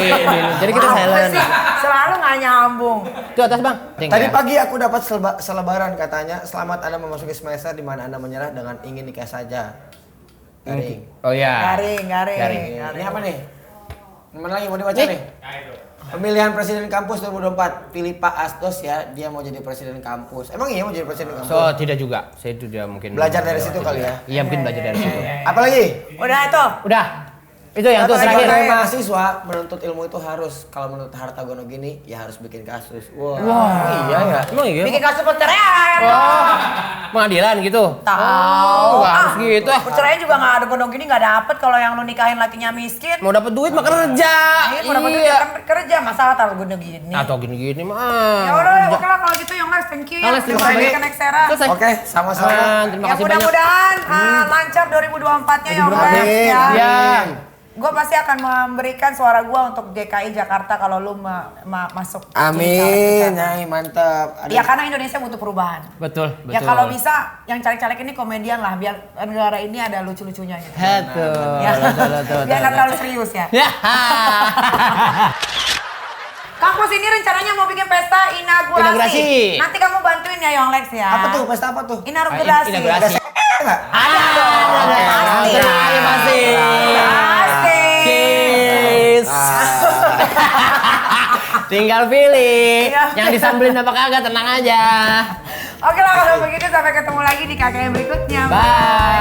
jadi kita Apa silent. sih? Selalu nggak nyambung. Itu atas bang. Ceng, Tadi ya. pagi aku dapat selebaran katanya, selamat Anda memasuki semester di mana Anda menyerah dengan ingin nikah saja. Garing. Oh ya. Garing. Ini apa nih? Mana lagi mau dibaca nih? Pemilihan presiden kampus 2024. Pilih Pak Astos ya, dia mau jadi presiden kampus. Emang iya mau jadi presiden kampus? So tidak juga. Saya itu dia mungkin Belajar dari situ kali ya. Iya mungkin belajar dari situ. Apalagi? Udah itu. Udah. Itu yang tuh Sebagai terakhir. mahasiswa menuntut ilmu itu harus, kalau menurut Harta Gono gini ya harus bikin kasus. Wah. Iya ya. Emang iya? Bikin kasus perceraian. Oh, pengadilan gitu. Tahu. Nggak harus gitu. Perceraian juga nggak ada gondong gini nggak dapet kalau yang lu nikahin lakinya miskin. Mau dapat duit mah kerja. Iya, mau dapet duit kan kerja, masalah taruh gondong gini. Atau gini-gini mah. Ya udah, oke lah kalau gitu Yonglek, thank you ya. Yonglek, terima Udah kasih. balik ke next era. Selesai. Oke, sama-sama. Terima Ya kasih banyak. mudah-mudahan lancar 2024-nya Yonglek Amin. ya. Ya. Gue pasti akan memberikan suara gue untuk DKI Jakarta kalau lu masuk. Amin, Nyai mantap. Ya karena Indonesia butuh perubahan. Betul, betul. Ya kalau bisa yang caleg-caleg ini komedian lah biar negara ini ada lucu-lucunya gitu. Betul. Ya. Betul. Biar nggak terlalu serius ya. Ya. Kampus ini rencananya mau bikin pesta inaugurasi. Inaugurasi. Nanti kamu bantuin ya Yonglex ya. Apa tuh? Pesta apa tuh? Inaugurasi. Inaugurasi. Enggak? Pasti. Pasti. Pasti. Cheers. Tinggal pilih. Iya. Yang disambelin apa kagak, tenang aja. Oke lah kalau begitu sampai ketemu lagi di KKN berikutnya. Bye.